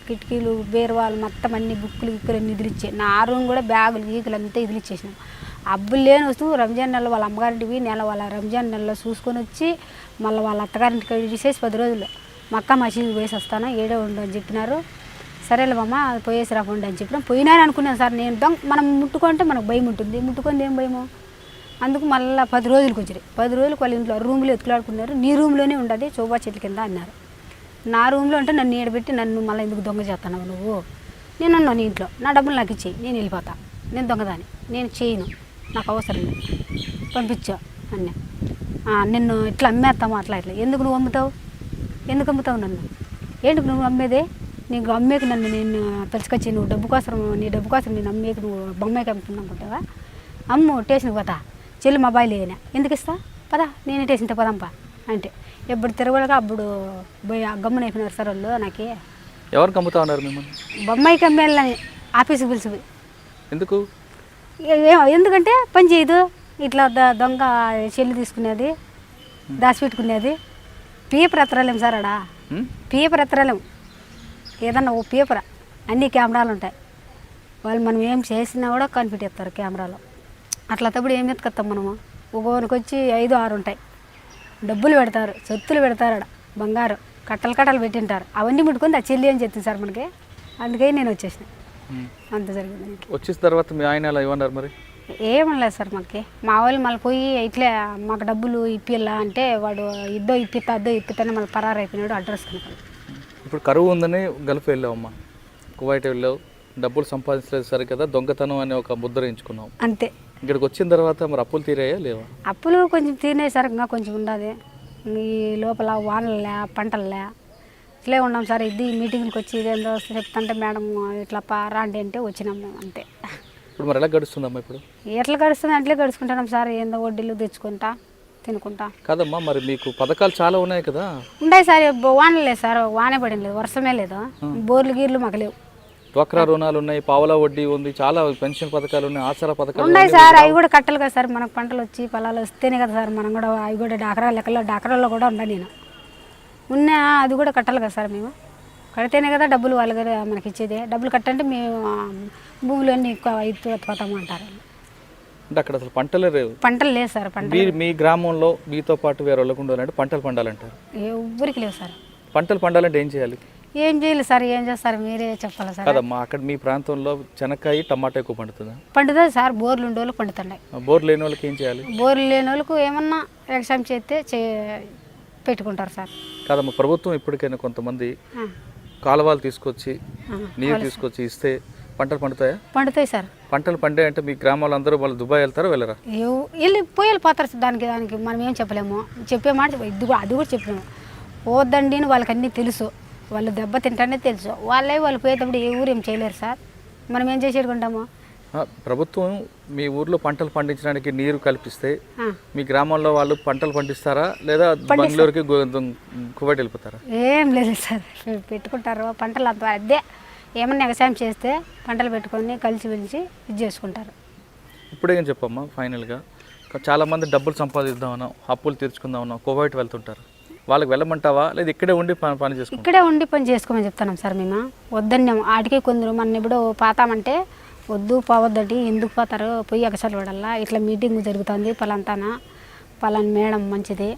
కిటికీలు బీరువాళ్ళు మొత్తం అన్ని బుక్కులు గిక్కులు అన్ని ఇదిలిచ్చాయి. నా రూమ్ కూడా బ్యాగులు గీకులు అంతా ఇదిలిచ్చేసినాం. అబ్బులు లేని వస్తువు రంజాన్ నెలలో వాళ్ళ అమ్మగారింటివి వాళ్ళ రంజాన్ నెలలో చూసుకొని వచ్చి మళ్ళీ వాళ్ళ అత్తగారింటికి తీసేసి 10 రోజులు మక్కా మసీదు పోయేసి వస్తాను, ఏడే ఉండు అని చెప్పినారు. సరేలేమమ్మ పోయేసి రాకుండా అని చెప్పినా పోయినాను అనుకున్నాను సార్. నేను మనం ముట్టుకుంటే మనకు భయం ఉంటుంది, ముట్టుకుంది ఏం భయమో. అందుకు మళ్ళీ 10 రోజులకు వచ్చారు. 10 రోజులకు వాళ్ళ ఇంట్లో రూమ్లో ఎత్తులాడుకున్నారు. నీ రూమ్లోనే ఉండదు చోబా చెట్ల కింద అన్నారు. నా రూమ్లో అంటే నన్ను ఏడబెట్టి నన్ను మళ్ళీ ఎందుకు దొంగ చేస్తున్నావు నువ్వు, నేను అన్నాను నీ ఇంట్లో నా డబ్బులు నాకు ఇచ్చేయి, నేను వెళ్ళిపోతా, నేను దొంగదాన్ని, నేను చేయను, నాకు అవసరం లేదు, పంపించా అన్నా. నిన్ను ఇట్లా అమ్మేస్తాము అట్లా ఇట్లా, ఎందుకు నువ్వు అమ్ముతావు, ఎందుకు అమ్ముతావు నన్ను, ఏంటి నువ్వు అమ్మేదే, నీకు అమ్మేకి నన్ను నేను పిలుచుకొచ్చి నువ్వు డబ్బు కోసం నీ డబ్బు కోసం నేను అమ్మేకి నువ్వు బొమ్మకి అమ్ముతున్నావు అనుకుంటావా, అమ్ము స్టేషన్కి పోతా, చెల్లి మొబైల్ అయినా ఎందుకు ఇస్తా, పదా నేను స్టేషన్తో పదంపా అంటే ఎప్పుడు తిరగలుగా అప్పుడు పోయి గమ్మున అయిపోయినారు సార్ వాళ్ళు. నాకు ఎవరికి అమ్ముతా ఉన్నారు మిమ్మల్ని? బొమ్మాయికి అమ్మేళ్ళని ఆఫీస్కి పిలిచిపోయి. ఎందుకు? ఎందుకంటే పని చేయదు, ఇట్లా దొంగ చెల్లి తీసుకునేది, దాచిపెట్టుకునేది, పేపర్ ఎత్తరాలేము సార్ ఆడ, పేపర్ ఎత్తరాలేము, ఏదన్నా ఓ పేపర్ అన్ని కెమెరాలు ఉంటాయి, వాళ్ళు మనం ఏం చేసినా కూడా కనిపెట్టేస్తారు కెమెరాలో. అట్లా తప్పుడు ఏం ఎత్తుకొస్తాం మనము. ఒకరికి వచ్చి 5, 6 ఉంటాయి, డబ్బులు పెడతారు, సొత్తులు పెడతారు, ఆడ బంగారు కట్టలు పెట్టింటారు, అవన్నీ ముట్టుకుంది ఆ చెల్లి అని చెప్తుంది సార్ మనకి. అందుకే నేను వచ్చేసిన, అంత జరిగింది. వచ్చిన తర్వాత మీ ఆయన ఎలా ఏమన్నారు మరి? ఏమనలేదు సార్ మనకి. మా వాళ్ళు మళ్ళీ పోయి ఇట్లే మాకు డబ్బులు ఇప్పిల్లా అంటే వాడు ఇద్దో ఇప్పిస్తానే మళ్ళీ పరారు అయిపోయినాడు అడ్రస్ కనుక. ఇప్పుడు కరువు ఉందని గల్ఫ్ వెళ్ళావమ్మా, కువైట్ వెళ్ళావు, డబ్బులు సంపాదించలేదు సరే కదా, దొంగతనం అని ఒక ముద్ర ఎంచుకున్నావు అంతే. ఇక్కడికి వచ్చిన తర్వాత మరి అప్పులు తీరాయా లేవా? అప్పులు కొంచెం తీరినాయి సార్, ఇంకా కొంచెం ఉండదు. ఈ లోపల వానలే పంటలే ఇట్లే ఉన్నాం సార్. ఇది మీటింగ్కి వచ్చి ఇదేందో చెప్తుంటే మేడం ఇట్లా రాండి అంటే వచ్చినాము అంతే. ఇప్పుడు మరి ఎలా గడుస్తుందమ్మా? ఇప్పుడు ఎట్లా గడుస్తుంది అట్లే గడుచుకుంటున్నాం సార్, ఏందో వడ్డీలు తెచ్చుకుంటా తినుకుంటా. కాదమ్మా మరి మీకు పథకాలు చాలా ఉన్నాయి కదా? ఉన్నాయి సార్, వాన లేదు సార్, వానే పడిన లేదు, వర్షమే లేదు, బోర్లు గీర్లు మాకు లేవు. డ్వాక్రా రుణాలు ఉన్నాయి, పావలా వడ్డీ ఉంది, చాలా పెన్షన్ పథకాలు ఉన్నాయి, ఆసరా పథకాలు ఉన్నాయి సార్. అవి కూడా కట్టాలి కదా సార్, మనకు పంటలు వచ్చి పొలాలు వస్తేనే కదా సార్ మనం కూడా అవి కూడా డాక్రా లెక్కలో డాక్రాల్లో కూడా ఉన్నా నేను ఉన్నా, అది కూడా కట్టాలి కదా సార్. మేము కడితేనే కదా డబ్బులు వాళ్ళు కదా మనకి ఇచ్చేది. డబ్బులు కట్టంటే మేము భూములు అన్నీ ఎత్తుపోతాము అంటారు. అంటే అక్కడ అసలు పంటలే లేవు. పంటలు లేదు సార్. పంటలు మీ గ్రామంలో మీతో పాటు వేరే వాళ్ళకు ఉండాలంటే పంటలు పండాలంటారు, ఎవరికి లేవు సార్. పంటలు పండాలంటే ఏం చేయాలి? ఏం చేయాలి సార్, ఏం చేస్తారు మీరే చెప్పాలి సార్. కదమ్మా, అక్కడ మీ ప్రాంతంలో చెనక్కాయ టమాటా ఎక్కువ పండుతుందా? పండుతుంది సార్, బోర్లు ఉండే వాళ్ళకి పండుతున్నాయి. బోర్లు లేని వాళ్ళకి ఏం చేయాలి? బోర్లు లేని వాళ్ళకు ఏమన్నా ఎగ్జామ్ చేస్తే పెట్టుకుంటారు సార్. కాదమ్మా, ప్రభుత్వం ఇప్పటికైనా కొంతమంది కాలువలు తీసుకొచ్చి నీరు తీసుకొచ్చి ఇస్తే పంటలు పండుతాయా? పండుతాయి సార్. పంటలు పండే అంటే మీ గ్రామాల్లో అందరూ వాళ్ళు దుబాయ్ వెళ్తారా వెళ్ళరా? వెళ్ళిపోతారు సార్. దానికి మనం ఏం చెప్పలేము. చెప్పే మాట అది కూడా చెప్పలేము. పోద్దండి అని వాళ్ళకి అన్నీ తెలుసు. వాళ్ళు దెబ్బ తింటానే తెలుసు. వాళ్ళు పోయేటప్పుడు ఏ ఊరు ఏం చేయలేరు సార్. మనం ఏం చేసేడుకుంటాము? ప్రభుత్వం మీ ఊర్లో పంటలు పండించడానికి నీరు కల్పిస్తే మీ గ్రామంలో వాళ్ళు పంటలు పండిస్తారా లేదా బెంగళూరుకి కువైట్ వెళ్ళిపోతారా? ఏం లేదు సార్, పెట్టుకుంటారు పంటలు. అంత అదే ఏమన్నా వ్యవసాయం చేస్తే పంటలు పెట్టుకొని కలిసి పిలిచి ఇది చేసుకుంటారు. ఇప్పుడే ఏం చెప్పమ్మా ఫైనల్గా, చాలామంది డబ్బులు సంపాదిద్దామన్నా అప్పులు తీర్చుకుందామన్నా కువైట్ వెళ్తుంటారు. వాళ్ళకి వెళ్ళమంటావా లేదా ఇక్కడే ఉండి పని చేసుకుంటాం? ఇక్కడే ఉండి పని చేసుకోమని చెప్తున్నాం సార్. మేము వద్దన్నాము. ఆడికే కొందరు మన ఎప్పుడో పోతామంటే వద్దు పోవద్దండి, ఎందుకు పోతారు, పోయి ఎగసాలు పడాలా, ఇట్లా మీటింగ్ జరుగుతుంది పలాంతానా, పలాని మేడం మంచిది,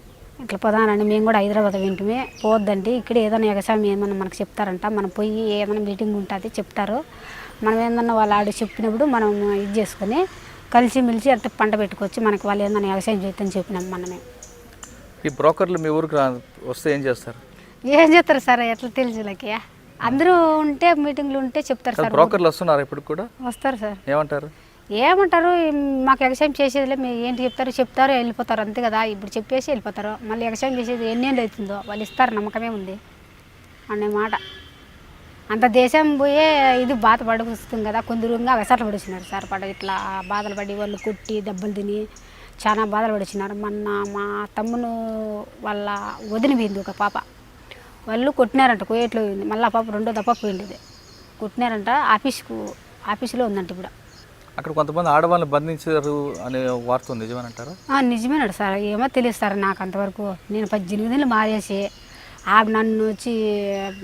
ఇట్లా పోదానండి, మేము కూడా హైదరాబాద్ వింటమే, పోవద్దండి, ఇక్కడ ఏదైనా ఎగసాయం ఏమన్నా మనకు చెప్తారంట, మనం పోయి ఏమైనా మీటింగ్ ఉంటుంది చెప్తారు, మనం ఏందన్నా వాళ్ళు ఆడి చెప్పినప్పుడు మనం ఇది చేసుకొని కలిసిమెలిసి అంటే పంట పెట్టుకోవచ్చు, మనకి వాళ్ళు ఏందన్నా వ్యవసాయం చేద్దని చెప్పినాం మనమే. ఈ బ్రోకర్లు మీ ఊరికి వస్తే ఏం చేస్తారు? ఏం చేస్తారు సార్, ఎట్లా తెలుసులకి అందరూ ఉంటే మీటింగ్లు ఉంటే చెప్తారు సార్. బ్రోకర్లు వస్తున్నారు ఇప్పుడు కూడా? వస్తారు సార్. ఏమంటారు? మాకు వ్యవసాయం చేసేదిలే, మీరు ఏంటి చెప్తారు వెళ్ళిపోతారు అంతే కదా, ఇప్పుడు చెప్పేసి వెళ్ళిపోతారు. మళ్ళీ వ్యవసాయం చేసేది ఎన్నేళ్ళు అవుతుందో వాళ్ళు ఇస్తారు, నమ్మకమే ఉంది అనే మాట. అంత దేశం పోయే ఇది బాధపడి వస్తుంది కదా, కొందరుగా వ్యవసాయాలు పడిస్తున్నారు సార్. ఇట్లా బాధలు పడి వాళ్ళు కొట్టి దెబ్బలు తిని చాలా బాధలు పడిచినారు. మొన్న మా తమ్మును వాళ్ళ వదిన పోయింది ఒక పాప, వాళ్ళు కొట్టినారంట, కోయేట్లో పోయింది, మళ్ళీ ఆ పాప రెండో దప్ప పోయింది, కొట్టినారంట. ఆఫీసులో ఉందంట ఇప్పుడు. అక్కడ కొంతమంది ఆడవాళ్ళని బంధించారు అనే వార్త ఉంది, నిజమేనంటారా? నిజమేనాడు సార్, ఏమో తెలుస్తారు నాకు అంతవరకు. నేను 18 ఏళ్ళు మారేసి నన్ను వచ్చి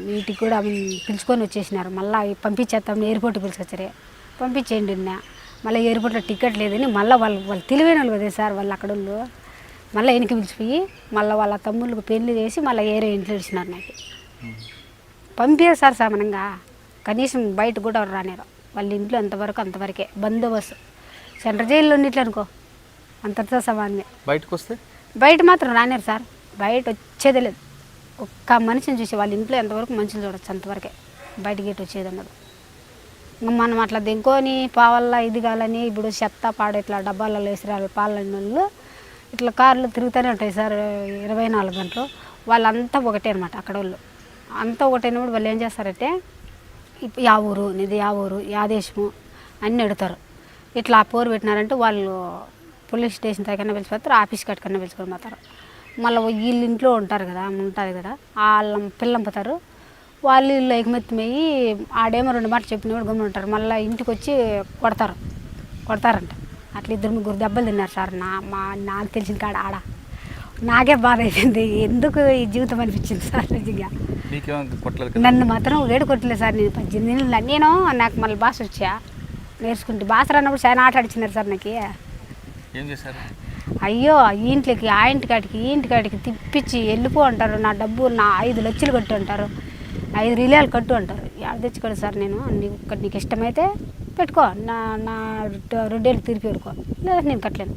వీటికి కూడా పిలుచుకొని వచ్చేసినారు. మళ్ళీ పంపించేస్తాం ఎయిర్పోర్ట్కి పిలుచుకొచ్చారే, పంపించేయండి నిన్న. మళ్ళీ ఎయిర్పోర్ట్లో టికెట్ లేదని మళ్ళీ వాళ్ళు తెలివైన వాళ్ళు కదే సార్, వాళ్ళు అక్కడ వాళ్ళు మళ్ళీ వెనక్కి పిలిచిపోయి మళ్ళీ వాళ్ళ తమ్ముళ్ళకి పెళ్లి చేసి మళ్ళీ ఏరే ఇంట్లో ఇచ్చినారు. నాకు పంపించారు సార్ సామానంగా, కనీసం బయట కూడా రానేరు. వాళ్ళ ఇంట్లో అంతవరకే బందోబస్తు. సెంట్రల్ జైల్లో ఉన్నట్లు అనుకో, అంతటితో సమానమే. బయటకు వస్తే బయట మాత్రం రానేరు సార్, బయట వచ్చేదే లేదు. ఒక్క మనిషిని చూసి వాళ్ళ ఇంట్లో ఎంతవరకు మనుషులు చూడొచ్చు, అంతవరకే. బయట గేట్ వచ్చేది అన్నది. మనం అట్లా దెంకొని పావల్లా ఇది కాలని ఇప్పుడు చెత్త పాడు ఇట్లా డబ్బాలలో వేసిరాలు పాలని వాళ్ళు ఇట్లా కార్లు తిరుగుతూనే ఉంటాయి సార్ 24 గంటలు. వాళ్ళంతా ఒకటే అనమాట అక్కడ వాళ్ళు. అంతా ఒకటైనప్పుడు వాళ్ళు ఏం చేస్తారంటే యా ఊరు నీది, యా ఊరు, యా దేశము అన్నీ అడుగుతారు. ఇట్లా ఆ పోరు పెట్టినారంటే వాళ్ళు పోలీస్ స్టేషన్ దగ్గర పిలిచిపోతారు, ఆఫీస్ కట్టుకన్నా పిలుచుకొని పోతారు. మళ్ళీ వీళ్ళు ఇంట్లో ఉంటారు కదా, ఉంటుంది కదా, వాళ్ళ పిల్లంపుతారు. వాళ్ళు వీళ్ళు ఎగుమెత్తిమయ్యి ఆడేమో 2 మాటలు చెప్పినప్పుడు గమ్మున ఉంటారు. మళ్ళీ ఇంటికి వచ్చి కొడతారంట. అట్లా 2-3 దెబ్బలు తిన్నారు సార్. నాకు తెలిసిన కాడ ఆడ నాకే బాధ అయిపోయింది, ఎందుకు ఈ జీవితం అనిపించింది సార్ నిజంగా. నన్ను మాత్రం వేడి కొట్టలేదు సార్. నేను 18 ఏళ్ళు నేను నాకు మళ్ళీ భాష వచ్చా నేర్చుకుంటే, భాష రానప్పుడు చాలా ఆట ఆడిచ్చినారు సార్ నాకు. ఏం చేశారు? అయ్యో ఇంట్లోకి ఆ ఇంటికాడికి తిప్పించి వెళ్ళిపో అంటారు. నా డబ్బు 5 లక్షలు కట్టు అంటారు, 5 రిలాలు కట్టు అంటారు. ఎక్కడ తెచ్చుకోండి సార్ నేను, నీకు ఇష్టమైతే పెట్టుకో, నా 2 ఏళ్ళు తిరిగి పెట్టుకో, లేదా నేను కట్టలేను.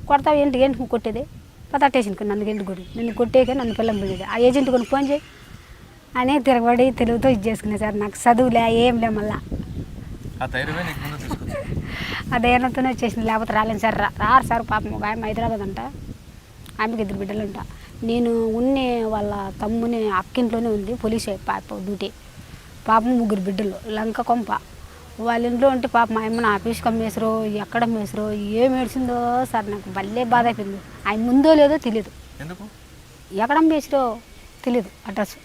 కొడతావు ఏంటి నువ్వు కొట్టేది, పతాటేసినకు నన్ను ఏంటి కొట్టి, నిన్ను కొట్టేకే నన్ను పిల్లం పోయేది, ఆ ఏజెంట్ కొన్ని ఫోన్ చేయి అని తిరగబడి తెలుగుతో ఇది చేసుకునే సార్. నాకు చదువులే ఏం లే, మళ్ళా ఆ ధైర్యంతోనే వచ్చేసింది, లేకపోతే రాలేను సార్. రారు సార్. పాపం ఒక ఆమె హైదరాబాద్ అంట, ఆమెకి 2 బిడ్డలు అంట. నేను వాళ్ళ తమ్ముని అక్కింట్లోనే ఉంది పోలీస్ డ్యూటీ. పాపం 3 బిడ్డలు, లంక కొంప. వాళ్ళ ఇంట్లో ఉంటే పాప మా అమ్మని ఆఫీస్కి అమ్మేసారో ఎక్కడ అమ్మేసారో ఏం ఏడ్చిందో సార్. నాకు భలే బాధ అయిపోయింది. ఆయన ముందో లేదో తెలియదు, ఎక్కడ అమ్మేసారో తెలియదు అడ్రస్.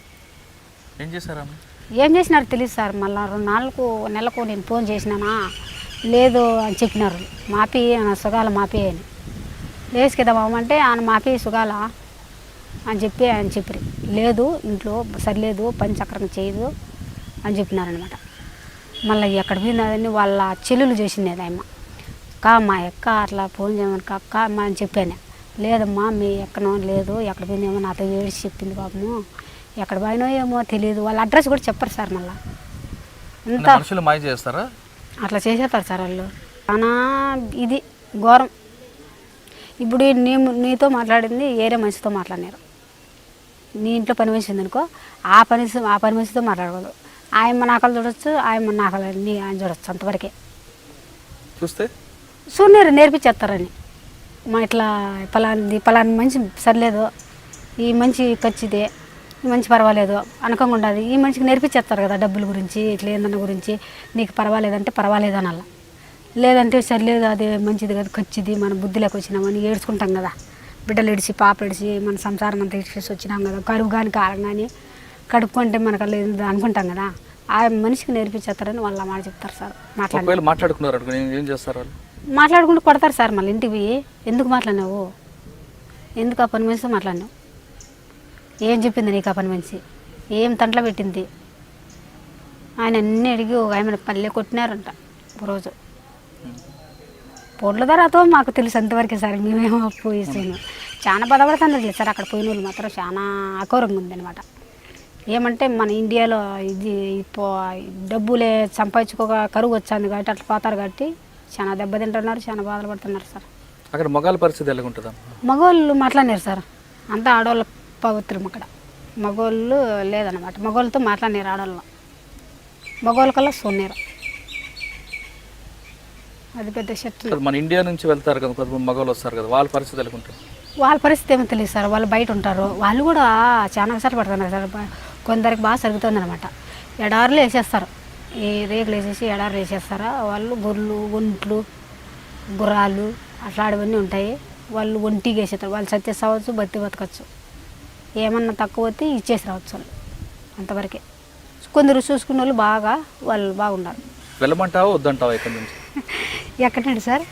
ఏం చేసినారు తెలియదు సార్. మళ్ళీ 2 నెలలకు నేను ఫోన్ చేసినానా, లేదు అని చెప్పినారు. మాపి ఆయన సుగాల మాపి అని లేచి కదా మామంటే ఆయన మాపి సుగాల అని చెప్పి ఆయన చెప్పారు. లేదు ఇంట్లో సరిలేదు, పని చక్రం చేయదు అని చెప్పినారనమాట. మళ్ళీ ఎక్కడ పోయిందని వాళ్ళ చెల్లెలు చేసింది ఆయమ్మ. మా అక్క అట్లా ఫోన్ చేయమని అక్క అమ్మ అని చెప్పాను. లేదమ్మా మీ ఎక్కనో లేదు, ఎక్కడ పోయిందేమో నాతో ఏడిచి చెప్పింది పాపము, ఎక్కడ పోయినో ఏమో తెలియదు. వాళ్ళ అడ్రస్ కూడా చెప్పరు సార్. మళ్ళీ అంతా చేస్తారా, అట్లా చేసేస్తారు సార్ వాళ్ళు. చాలా ఇది ఘోరం. ఇప్పుడు నీతో మాట్లాడింది వేరే మనిషితో మాట్లాడినారు. నీ ఇంట్లో పని మనిషి ఉందనుకో, ఆ పని మనిషితో మాట్లాడకూడదు. ఆయమ్మ నాకలు చూడొచ్చు, ఆయమ్మ నాకలు ఆయన చూడొచ్చు, అంతవరకే. చూస్తే సూర్యుడు నేర్పించేస్తారని మా ఇట్లా పలాని మంచి సరిలేదు, ఈ మంచి ఖర్చుదే, ఈ మంచి పర్వాలేదు అనకంగా ఉండదు. ఈ మనిషికి నేర్పించేస్తారు కదా డబ్బుల గురించి, ఇట్లా ఏందన్న గురించి. నీకు పర్వాలేదంటే పర్వాలేదు అనాల, లేదంటే సరిలేదు అది మంచిది కదా ఖర్చుది, మన బుద్ధిలోకి వచ్చినామని ఏడ్చుకుంటాం కదా. బిడ్డలు ఇడిచి పాప ఇడిచి మన సంసారం అంతా ఇడిచేసి వచ్చినాం కదా, కరువు కానీ కారం కానీ కడుక్కుంటే మనకు లేదు అనుకుంటాం కదా. ఆ మనిషికి నేర్పించేస్తారని వాళ్ళ మాట చెప్తారు సార్. మాట్లాడుకున్నారు ఏం చేస్తారు వాళ్ళు? మాట్లాడుకుంటూ కొడతారు సార్. మళ్ళీ ఇంటికి పోయి ఎందుకు మాట్లాడినావు, ఎందుకు ఆ పని మనిషితో మాట్లాడినావు, ఏం చెప్పింది నీకు ఆ పని మనిషి, ఏం తంట్లో పెట్టింది, ఆయన అన్నీ అడిగి ఒక ఆయన పల్లె కొట్టినారంట రోజు. పొడ్ల ధరతో మాకు తెలుసు అంతవరకే సార్. మేమేమో పోయేసాను, చాలా బాధపడుతున్నారు సార్. అక్కడ పోయిన వాళ్ళు మాత్రం చాలా అఘోరంగా ఉందన్నమాట. ఏమంటే మన ఇండియాలో ఇది డబ్బులే సంపాదించుకోక కరువు వచ్చింది కాబట్టి అట్లా పోతారు కాబట్టి చాలా దెబ్బతింటున్నారు, చాలా బాధలు పడుతున్నారు సార్. అక్కడ మగవాళ్ళ పరిస్థితి ఎలా ఉంటుందా? మగవాళ్ళు మాట్లాడినారు సార్, అంతా ఆడవాళ్ళ పవిత్రం అక్కడ. మగవాళ్ళు లేదన్నమాట, మగవాళ్ళతో మాట్లాడినారు ఆడవాళ్ళు, మగవాళ్ళ కల్లా సోన్నారు. అది పెద్ద చెట్టు. మన ఇండియా నుంచి వెళ్తారు కదా కొంతమంది మగవాళ్ళు వస్తారు కదా, వాళ్ళ పరిస్థితి ఎలా ఉంటుంది? వాళ్ళ పరిస్థితి ఏమో తెలియదు సార్. వాళ్ళు బయట ఉంటారు, వాళ్ళు కూడా చాలా కష్టాలు పడుతున్నారు సార్. కొందరికి బాగా జరుగుతుంది అనమాట. ఎడారులు వేసేస్తారు, ఈ రేకులు వేసేసి ఎడారులు వేసేస్తారా. వాళ్ళు గొర్రెలు, ఒంట్లు, గుర్రాలు అట్లాంటివన్నీ ఉంటాయి. వాళ్ళు ఒంటికి వేసేస్తారు. వాళ్ళు సత్య సావచ్చు, బతకచ్చు. ఏమన్నా తక్కువ వస్తే ఇచ్చేసి రావచ్చు వాళ్ళు, అంతవరకే. కొందరు చూసుకున్న వాళ్ళు వాళ్ళు బాగున్నారు. వెళ్ళమంటావా వద్దంటావా ఇక్కడ నుంచి? ఎక్కడండి సార్?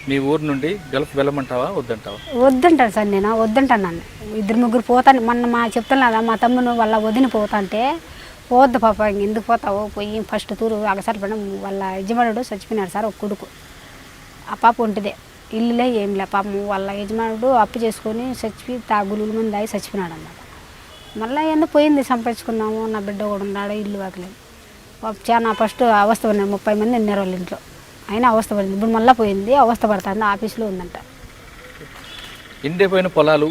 మీ ఊరు నుండి గల్ఫ్ వెళ్ళమంటావా వద్దంటావా? వద్దంటాను సార్, నేను వద్దంటాను. 2-3 పోతాను. మొన్న చెప్తాను కదా, మా తమ్మును వాళ్ళ వదిన పోతా అంటే పోవద్దు పాప, ఎందుకు పోతావు, పోయి ఫస్ట్ తూరు అగసారి పడడం. వాళ్ళ యజమానుడు చచ్చిపోయినాడు సార్, ఒక కొడుకు. ఆ పాప ఒంటిదే, ఇల్లులే ఏం లే పాపం. వాళ్ళ యజమానుడు అప్పు చేసుకొని చచ్చిపోయి గులుగుల మంది దాగి చచ్చిపోయినాడు అన్నమాట. మళ్ళీ ఎందుకు పోయింది, సంపాదించుకున్నాము, నా బిడ్డ కూడా ఉన్నాడు, ఇల్లు వాకలేదు. చాలా ఫస్ట్ అవస్థ పడినారు, 30 మంది ఉన్నారు వాళ్ళ ఇంట్లో, అయినా అవస్థ పడింది. ఇప్పుడు మళ్ళీ పోయింది, అవస్థ పడుతుంది, ఆఫీస్లో ఉందంట. ఎండిపోయిన పొలాలు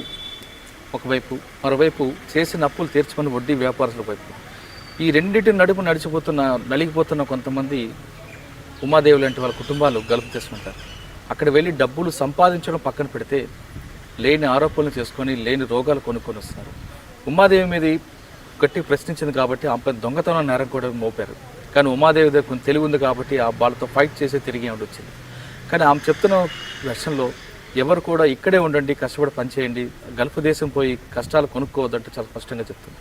ఒకవైపు, మరోవైపు చేసిన అప్పులు తీర్చుకుని వడ్డీ వ్యాపారస్తుల వైపు, ఈ రెండింటి నడుపు నలిగిపోతున్న కొంతమంది ఉమాదేవి లాంటి వాళ్ళ కుటుంబాలు గల్ఫ్ చేసుకుంటారు. అక్కడ వెళ్ళి డబ్బులు సంపాదించడం పక్కన పెడితే లేని ఆరోపణలు చేసుకొని లేని రోగాలు కొనుక్కొని వస్తారు. ఉమాదేవి మీద గట్టి ప్రశ్నించింది కాబట్టి ఆమె దొంగతనం నేరం కూడా మోపారు. కానీ ఉమాదేవి దగ్గర కొంచెం తెలివి ఉంది కాబట్టి ఆ వాళ్ళతో ఫైట్ చేసి తిరిగి వచ్చింది. కానీ ఆమె చెప్తున్న వెర్షన్లో ఎవరు కూడా ఇక్కడే ఉండండి, కష్టపడి పనిచేయండి, గల్ఫ్ దేశం పోయి కష్టాలు కొనుక్కోవద్దంటే చాలా స్పష్టంగా చెప్తుంది.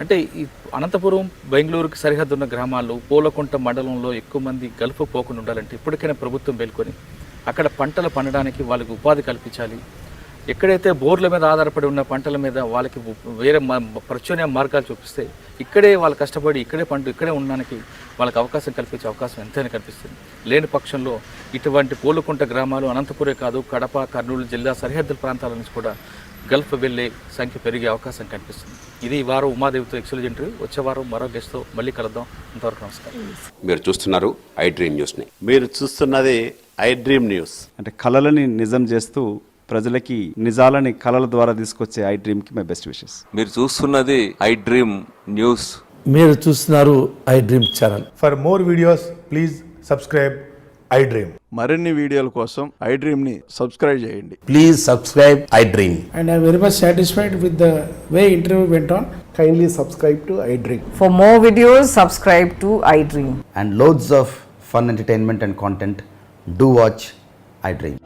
అంటే ఈ అనంతపురం, బెంగళూరుకి సరిహద్దు ఉన్న గ్రామాల్లో, పూలకుంట మండలంలో ఎక్కువ మంది గల్ఫ్ పోకుండా ఉండాలంటే ఇప్పటికైనా ప్రభుత్వం మేల్కొని అక్కడ పంటలు పండడానికి వాళ్ళకి ఉపాధి కల్పించాలి. ఎక్కడైతే బోర్ల మీద ఆధారపడి ఉన్న పంటల మీద వాళ్ళకి వేరే ప్రత్యామ్నాయ మార్గాలు చూపిస్తే ఇక్కడే వాళ్ళు కష్టపడి ఇక్కడే ఉండడానికి వాళ్ళకి అవకాశం కల్పించే అవకాశం ఎంతైనా కనిపిస్తుంది. లేని పక్షంలో ఇటువంటి పూలకుంట గ్రామాలు అనంతపురే కాదు, కడప, కర్నూలు జిల్లా సరిహద్దుల ప్రాంతాల నుంచి కూడా గల్ఫ్ వెళ్ళే సంఖ్య పెరిగే అవకాశం కనిపిస్తుంది. ఇది ఈ వారం ఉమాదేవితో ఎక్స్క్లూజివ్ ఇంటర్వ్యూ. వచ్చే వారం మరో గెస్ట్తో మళ్ళీ కలుద్దాం. అంతవరకు నమస్కారం. మీరు చూస్తున్నారు ఐ డ్రీమ్ న్యూస్ని. మీరు చూస్తున్నది ఐ డ్రీమ్ న్యూస్. అంటే కళలని నిజం చేస్తూ ప్రజలకి నిజాలని కళల ద్వారా తీసుకొచ్చే ఐ డ్రీమ్కి మై బెస్ట్ విషెస్. మీరు చూస్తున్నది ఐ డ్రీమ్ న్యూస్. మీరు చూస్తున్నారు I dream channel. For more videos please subscribe I dream. మరిన్ని వీడియోల కోసం ఐ డ్రీమ్ని సబ్స్క్రైబ్ చేయండి. Please subscribe I dream. And I'm very much satisfied with the way interview went on. Kindly subscribe to I Dream. For more videos, subscribe to I Dream. And loads of fun entertainment and content. Do watch I Dream.